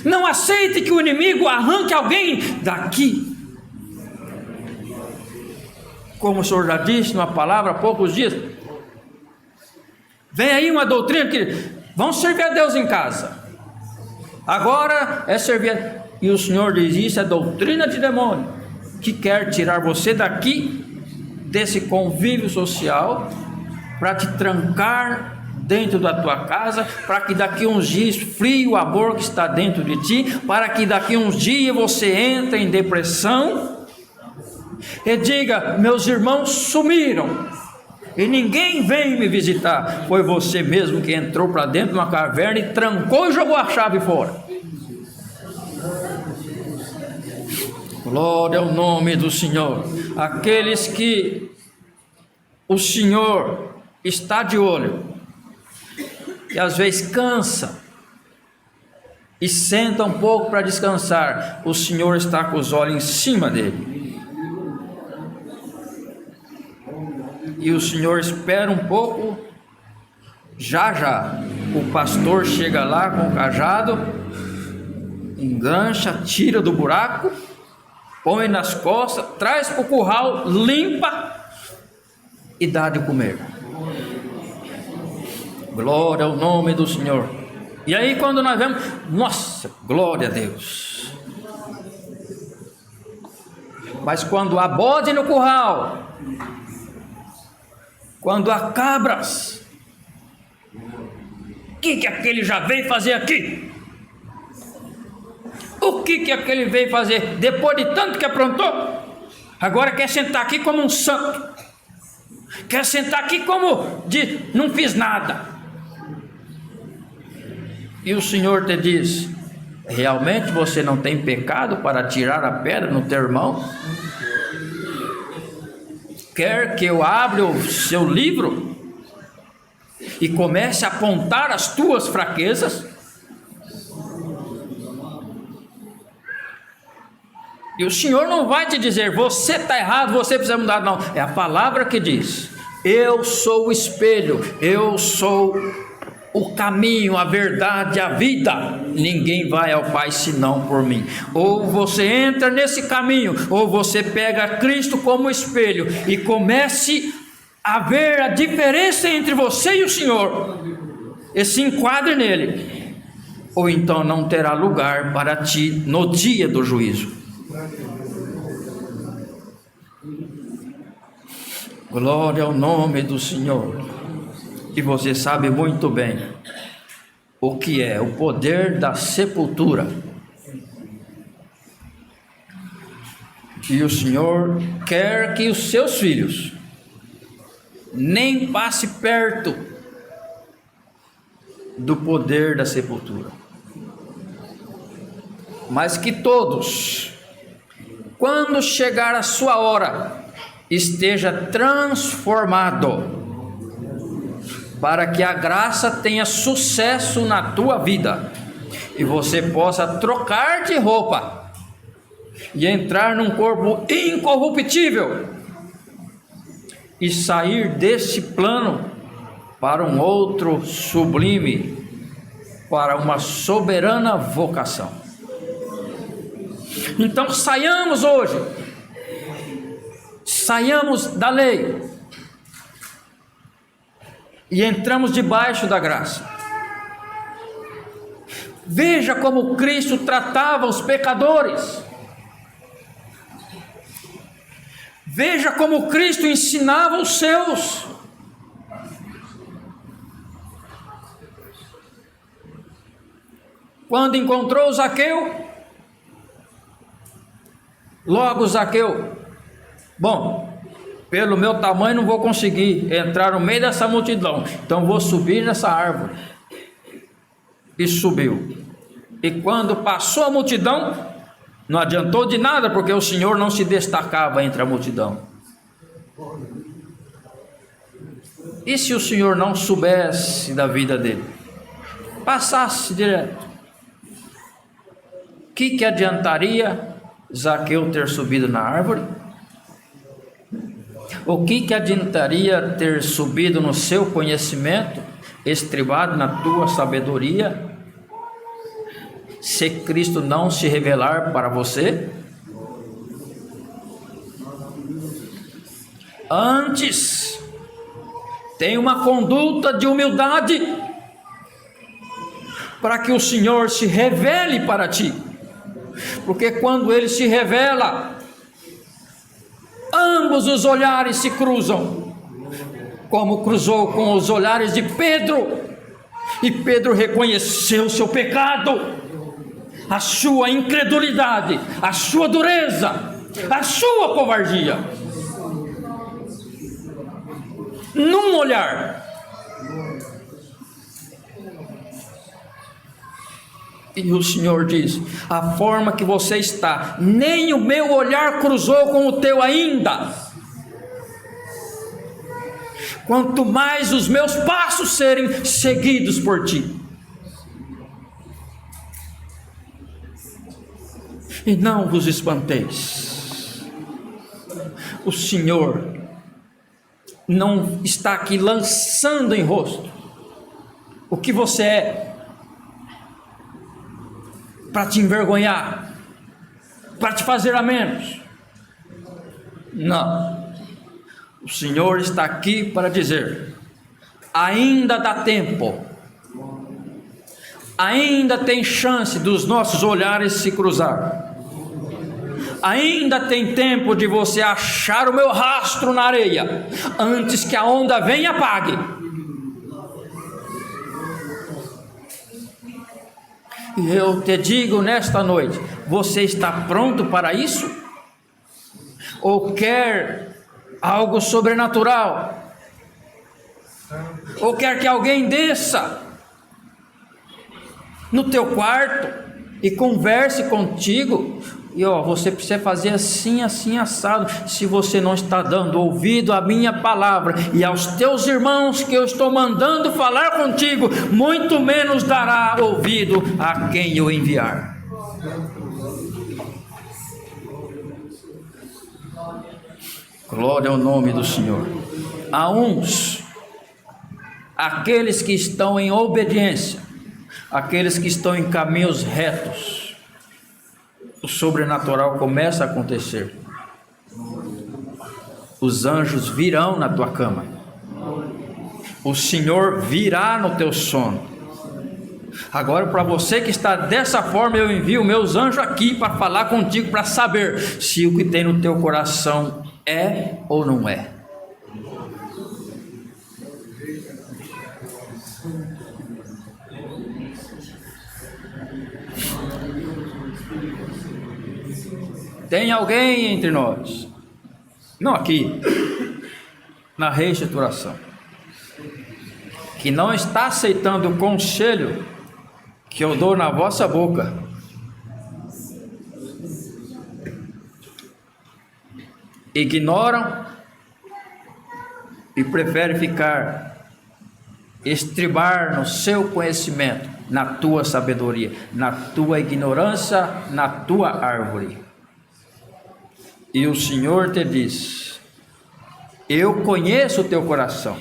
Não aceite que o inimigo arranque alguém daqui. Como o Senhor já disse numa palavra há poucos dias, vem aí uma doutrina que vão servir a Deus em casa. Agora é servir. E o Senhor diz: isso é doutrina de demônio, que quer tirar você daqui, desse convívio social, para te trancar dentro da tua casa, para que daqui uns dias esfrie o amor que está dentro de ti, para que daqui uns dias você entre em depressão e diga: meus irmãos sumiram e ninguém vem me visitar. Foi você mesmo que entrou para dentro de uma caverna e trancou e jogou a chave fora. Glória ao nome do Senhor. Aqueles que o Senhor está de olho e às vezes cansa e senta um pouco para descansar, o Senhor está com os olhos em cima dele. E o Senhor espera um pouco, já o pastor chega lá com o cajado, engancha, tira do buraco, põe nas costas, traz para o curral, limpa e dá de comer. Glória ao nome do Senhor. E aí quando nós vemos, nossa, glória a Deus. Mas quando há bode no curral, quando há cabras, o que aquele já veio fazer aqui? O que aquele veio fazer? Depois de tanto que aprontou, agora quer sentar aqui como um santo, quer sentar aqui como de não fiz nada. E o Senhor te diz: realmente você não tem pecado para tirar a pedra no teu irmão? Quer que eu abra o seu livro e comece a apontar as tuas fraquezas? E o Senhor não vai te dizer: você está errado, você precisa mudar. Não, é a palavra que diz: eu sou o espelho, eu sou o caminho, a verdade, a vida. Ninguém vai ao Pai senão por mim. Ou você entra nesse caminho, ou você pega Cristo como espelho e comece a ver a diferença entre você e o Senhor e se enquadre nele, ou então não terá lugar para ti no dia do juízo. Glória ao nome do Senhor. E você sabe muito bem o que é o poder da sepultura. E o Senhor quer que os seus filhos nem passe perto do poder da sepultura, mas que todos, quando chegar a sua hora, esteja transformado, para que a graça tenha sucesso na tua vida e você possa trocar de roupa e entrar num corpo incorruptível e sair deste plano para um outro sublime, para uma soberana vocação. Então saiamos hoje, saiamos da lei e entramos debaixo da graça. Veja como Cristo tratava os pecadores. Veja como Cristo ensinava os seus. Quando encontrou Zaqueu, logo Zaqueu: bom, pelo meu tamanho não vou conseguir entrar no meio dessa multidão, então vou subir nessa árvore. E subiu. E quando passou a multidão, não adiantou de nada, porque o Senhor não se destacava entre a multidão. E se o Senhor não soubesse da vida dele, passasse direto, o que adiantaria Zaqueu ter subido na árvore? O que adiantaria ter subido no seu conhecimento, estribado na tua sabedoria, se Cristo não se revelar para você? Antes, tenha uma conduta de humildade, para que o Senhor se revele para ti, porque quando Ele se revela, ambos os olhares se cruzam, como cruzou com os olhares de Pedro, e Pedro reconheceu o seu pecado, a sua incredulidade, a sua dureza, a sua covardia, num olhar. E o Senhor diz: a forma que você está, nem o meu olhar cruzou com o teu ainda, quanto mais os meus passos serem seguidos por ti. E não vos espanteis, o Senhor não está aqui lançando em rosto o que você é, para te envergonhar, para te fazer a menos. Não, o Senhor está aqui para dizer: ainda dá tempo, ainda tem chance dos nossos olhares se cruzar, ainda tem tempo de você achar o meu rastro na areia, antes que a onda venha e apague. E eu te digo nesta noite: você está pronto para isso? Ou quer algo sobrenatural? Ou quer que alguém desça no teu quarto e converse contigo? E você precisa fazer assim, assim, assado. Se você não está dando ouvido à minha palavra e aos teus irmãos que eu estou mandando falar contigo, muito menos dará ouvido a quem eu enviar. Glória ao nome do Senhor. A uns, aqueles que estão em obediência, aqueles que estão em caminhos retos, o sobrenatural começa a acontecer. Os anjos virão na tua cama, o Senhor virá no teu sono. Agora, para você que está dessa forma, eu envio meus anjos aqui para falar contigo, para saber se o que tem no teu coração é ou não é. Tem alguém entre nós, não aqui, na reestruturação, que não está aceitando o conselho que eu dou na vossa boca? Ignoram e preferem estribar no seu conhecimento, na tua sabedoria, na tua ignorância, na tua árvore. E o Senhor te diz: eu conheço o teu coração,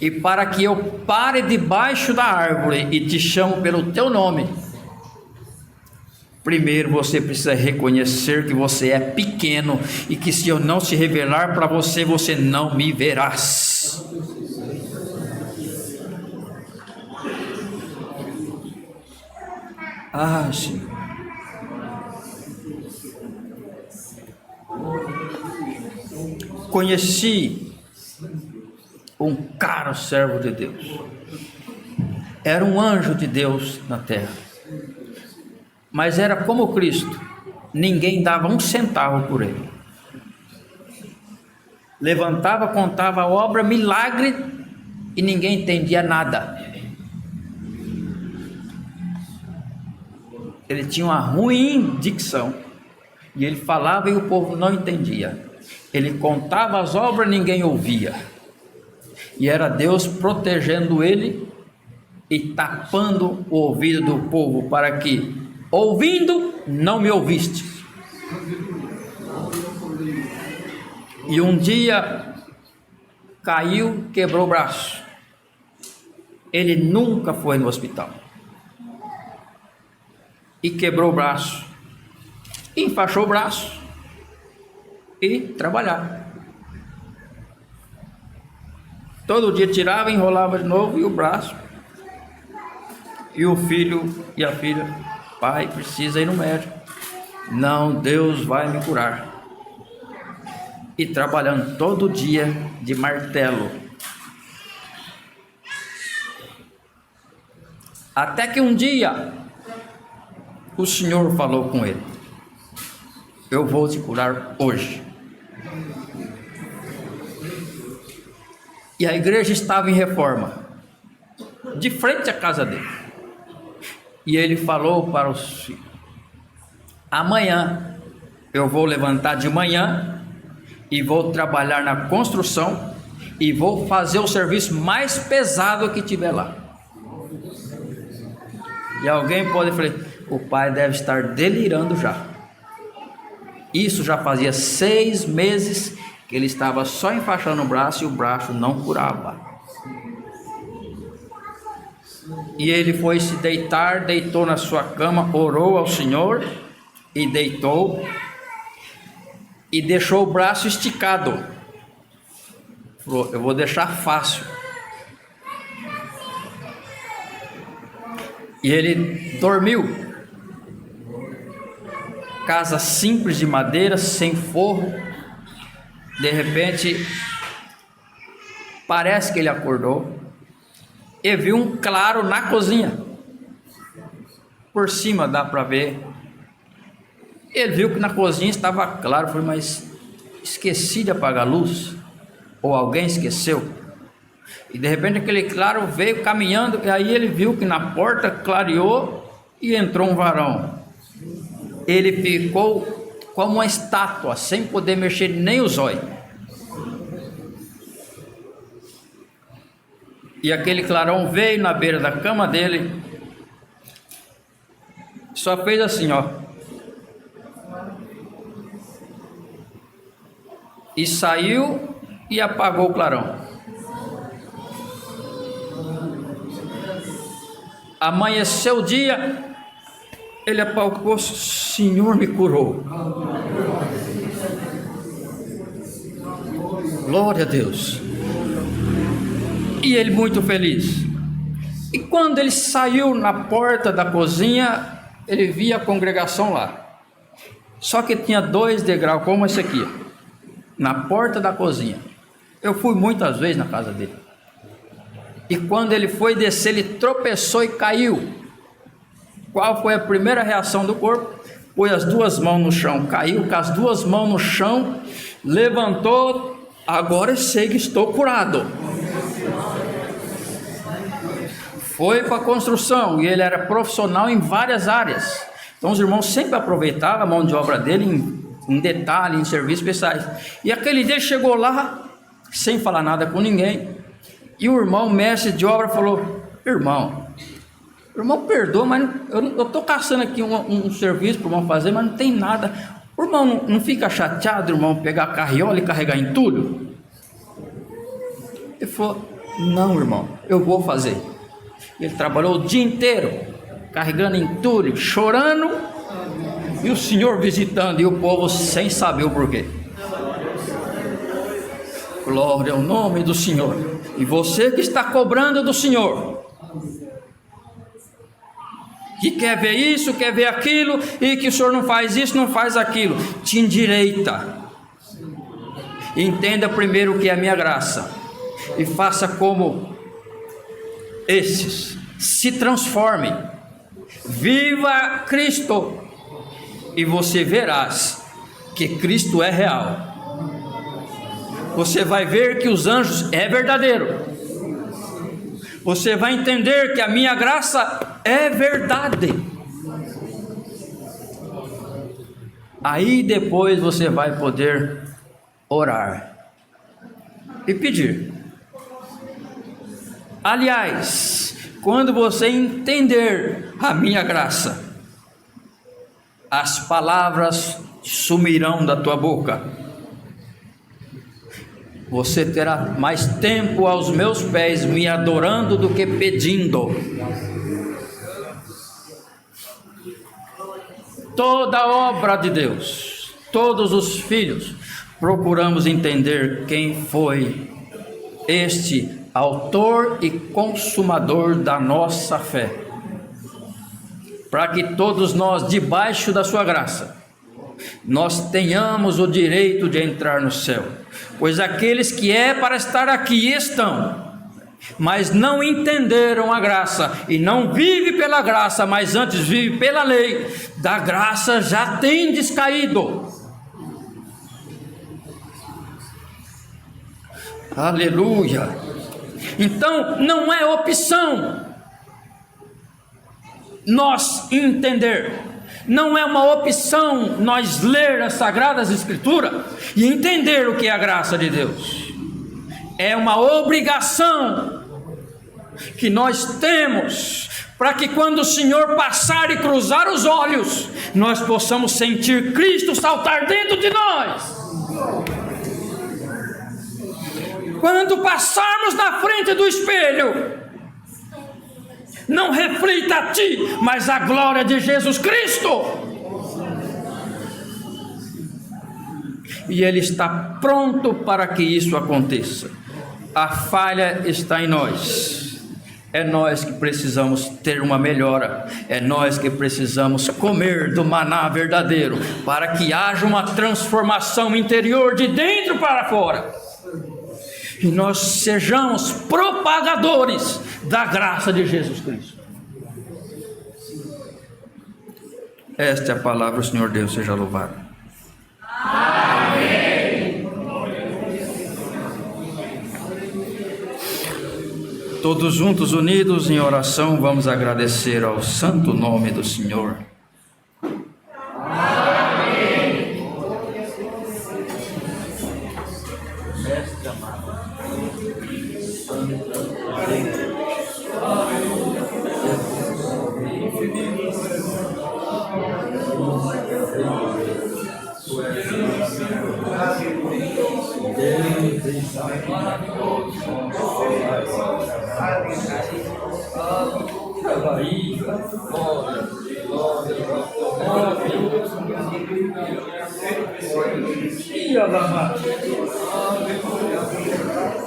e para que eu pare debaixo da árvore e te chamo pelo teu nome, primeiro você precisa reconhecer que você é pequeno, e que se eu não se revelar para você, você não me verás. Ah, Senhor. Conheci um caro servo de Deus, era um anjo de Deus na terra, mas era como Cristo, ninguém dava um centavo por ele. Levantava, contava a obra, milagre, e ninguém entendia nada. Ele tinha uma ruim dicção, e ele falava e o povo não entendia. Ele contava as obras, ninguém ouvia, e era Deus protegendo ele e tapando o ouvido do povo, para que, ouvindo, não me ouviste. E um dia caiu, quebrou o braço. Ele nunca foi no hospital. E quebrou o braço. Enfaixou o braço e trabalhava. Todo dia tirava, enrolava de novo e o braço. E o filho e a filha: pai, precisa ir no médico. Não, Deus vai me curar. E trabalhando todo dia de martelo. Até que um dia o Senhor falou com ele: eu vou te curar hoje. E a igreja estava em reforma, de frente à casa dele. E ele falou para os filhos: amanhã eu vou levantar de manhã e vou trabalhar na construção e vou fazer o serviço mais pesado que tiver lá. E alguém pode falar: o pai deve estar delirando já. Isso já fazia 6 meses que ele estava só enfaixando o braço e o braço não curava. E ele foi se deitar, deitou na sua cama, orou ao Senhor e deitou e deixou o braço esticado. Falou: eu vou deixar fácil. E ele dormiu. Casa simples de madeira, sem forro. De repente, parece que ele acordou e viu um claro na cozinha. Por cima dá para ver. Ele viu que na cozinha estava claro. Falei: mas esqueci de apagar a luz? Ou alguém esqueceu? E de repente aquele claro veio caminhando. E aí ele viu que na porta clareou e entrou um varão. Ele ficou como uma estátua, sem poder mexer nem os olhos. E aquele clarão veio na beira da cama dele, só fez assim, ó, e saiu e apagou o clarão. Amanheceu o dia, ele apalpou: Senhor me curou. Glória a Deus. E ele muito feliz. E quando ele saiu na porta da cozinha, ele via a congregação lá. Só que tinha 2 degraus como esse aqui, na porta da cozinha. Eu fui muitas vezes na casa dele. E quando ele foi descer, ele tropeçou e caiu. Qual foi a primeira reação do corpo? Pôs as 2 mãos no chão, caiu com as 2 mãos no chão, levantou: agora eu sei que estou curado. Foi para a construção e ele era profissional em várias áreas. Então os irmãos sempre aproveitavam a mão de obra dele em detalhe, em serviços especiais. E aquele dia chegou lá, sem falar nada com ninguém. E o irmão, mestre de obra, falou: irmão, perdoa, mas eu estou caçando aqui um serviço para o irmão fazer, mas não tem nada. O irmão não fica chateado, irmão, pegar a carriola e carregar entulho? Ele falou: não, irmão, eu vou fazer. Ele trabalhou o dia inteiro, carregando entulho, chorando, e o Senhor visitando, e o povo sem saber o porquê. Glória ao nome do Senhor. E você que está cobrando do Senhor, que quer ver isso, quer ver aquilo, e que o Senhor não faz isso, não faz aquilo, te endireita. Entenda primeiro o que é a minha graça, e faça como esses, se transforme, viva Cristo, e você verás que Cristo é real. Você vai ver que os anjos é verdadeiro. Você vai entender que a minha graça é verdade. Aí depois você vai poder orar e pedir. Aliás, quando você entender a minha graça, as palavras sumirão da tua boca. você terá mais tempo aos meus pés me adorando do que pedindo. Toda a obra de Deus, todos os filhos, procuramos entender quem foi este autor e consumador da nossa fé, para que todos nós, debaixo da sua graça, nós tenhamos o direito de entrar no céu, pois aqueles que é para estar aqui estão, mas não entenderam a graça, e não vive pela graça, mas antes vive pela lei, da graça já tem descaído. Aleluia. Então não é opção nós entender, não é uma opção nós ler as Sagradas Escrituras e entender o que é a graça de Deus. É uma obrigação que nós temos, para que quando o Senhor passar e cruzar os olhos, nós possamos sentir Cristo saltar dentro de nós. Quando passarmos na frente do espelho, não reflita a ti, mas a glória de Jesus Cristo. E Ele está pronto para que isso aconteça. A falha está em nós. É nós que precisamos ter uma melhora. É nós que precisamos comer do maná verdadeiro, para que haja uma transformação interior de dentro para fora, e nós sejamos propagadores da graça de Jesus Cristo. Esta é a palavra do Senhor Deus, seja louvado. Amém. Todos juntos, unidos em oração, vamos agradecer ao santo nome do Senhor. Amém. Mestre amado,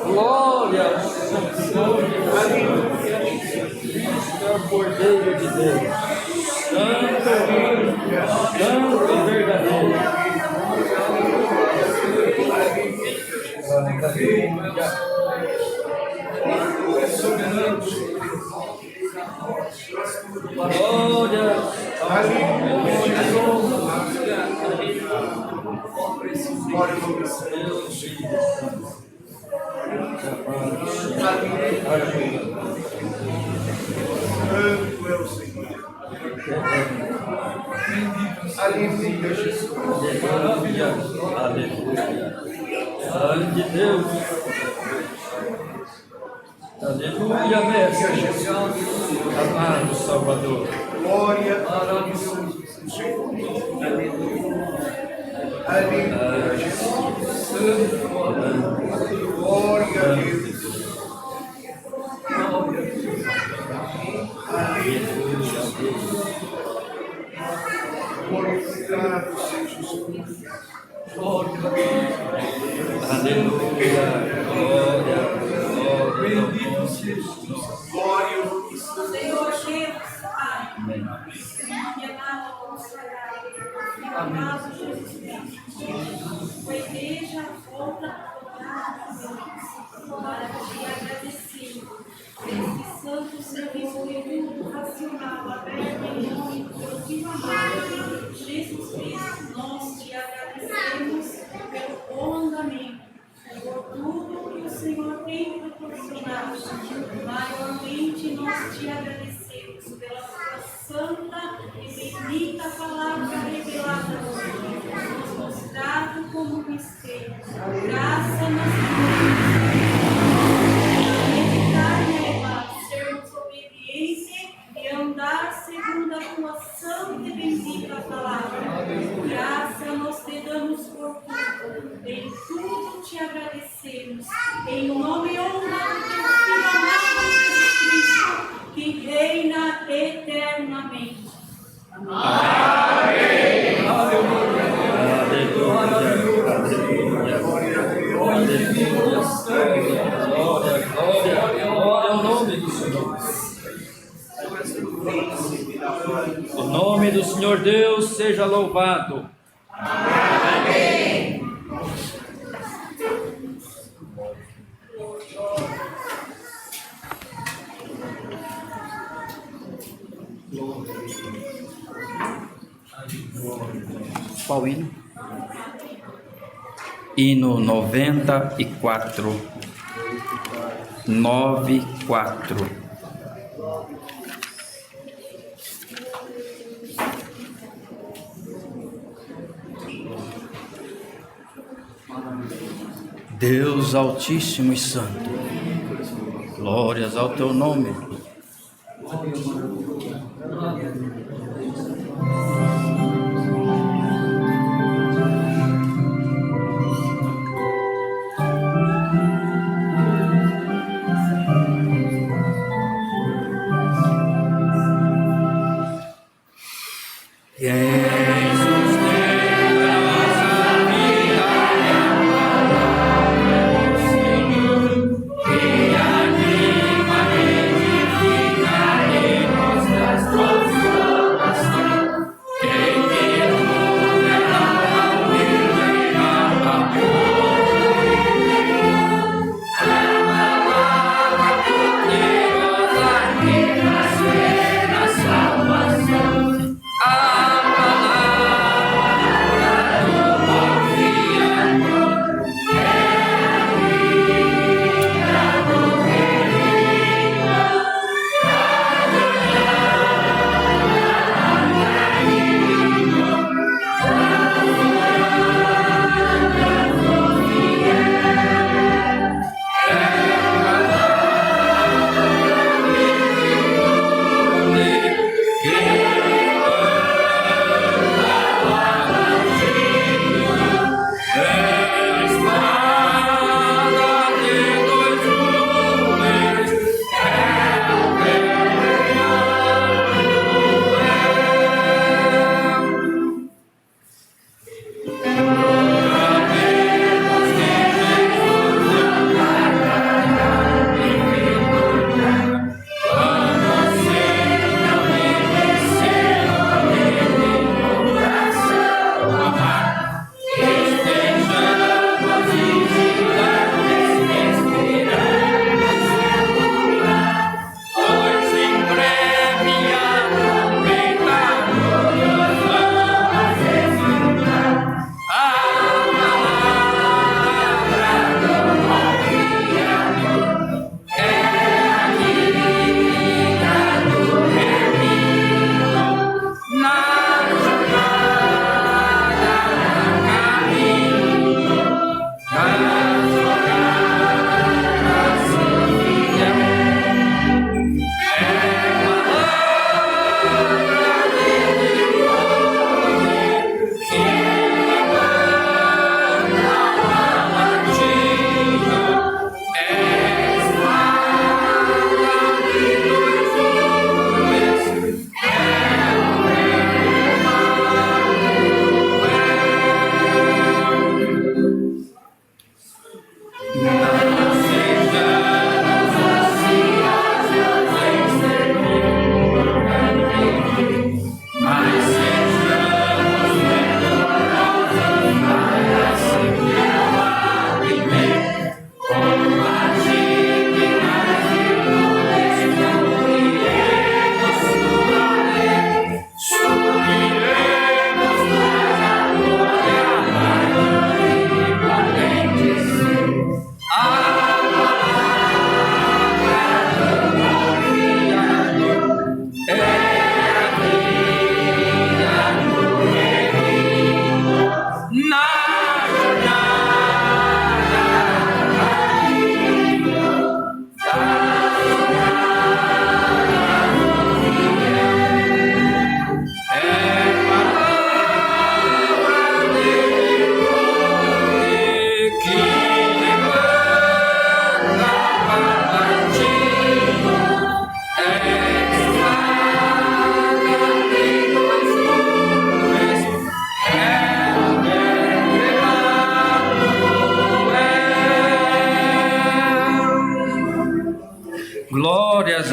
glória ao Senhor, Cordeiro de Deus, santo e verdadeiro. Glória aleluia, Jesus. Aleluia. Sangue de Deus. Aleluia, Mestre Jesus. Amado Salvador. Glória a Deus. Aleluia, Jesus. Glória a Deus. Glorificado seja o Senhor. Aleluia. Glória. Bendito seja o Glória. Senhor Deus, Pai. Amém. Amado Jesus Cristo. A igreja volta a para te agradecer esse santo serviço de culto racional aberto em nome do teu filho amado Jesus Cristo. Nós te agradecemos pelo bom andamento, por tudo que o Senhor tem proporcionado. Maiormente nós te agradecemos pela sua santa e bendita palavra revelada nos mostrado como um mistério. Graça nos sermos obedientes e andar segundo a tua santa e bendita palavra. Graça nós te damos por tudo, em tudo te agradecemos. eternamente. Glória ao nome do Senhor. O nome do Senhor Deus seja louvado. Amém. Qual hino? Hino 94. 94. Deus Altíssimo e Santo, glórias ao teu nome.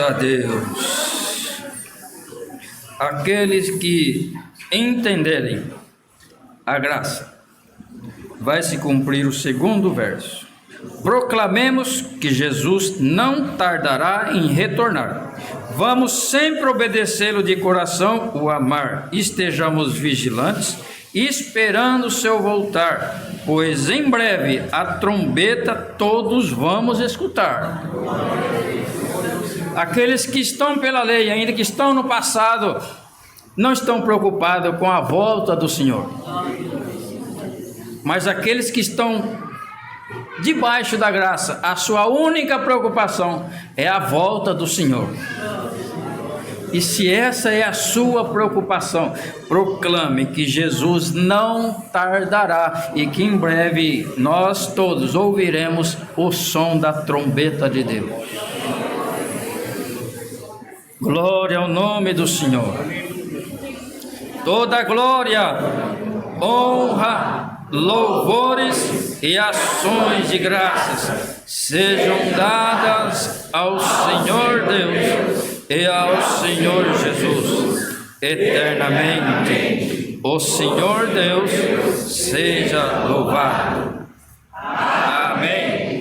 a Deus. Aqueles que entenderem a graça, vai se cumprir o segundo verso. Proclamemos que Jesus não tardará em retornar. Vamos sempre obedecê-lo de coração, o amar. Estejamos vigilantes, esperando o seu voltar, pois em breve a trombeta todos vamos escutar. Aqueles que estão pela lei, ainda que estão no passado, não estão preocupados com a volta do Senhor. Mas aqueles que estão debaixo da graça, a sua única preocupação é a volta do Senhor. E se essa é a sua preocupação, proclame que Jesus não tardará e que em breve nós todos ouviremos o som da trombeta de Deus. Glória ao nome do Senhor. Toda glória, honra, louvores e ações de graças sejam dadas ao Senhor Deus e ao Senhor Jesus eternamente. O Senhor Deus seja louvado. Amém.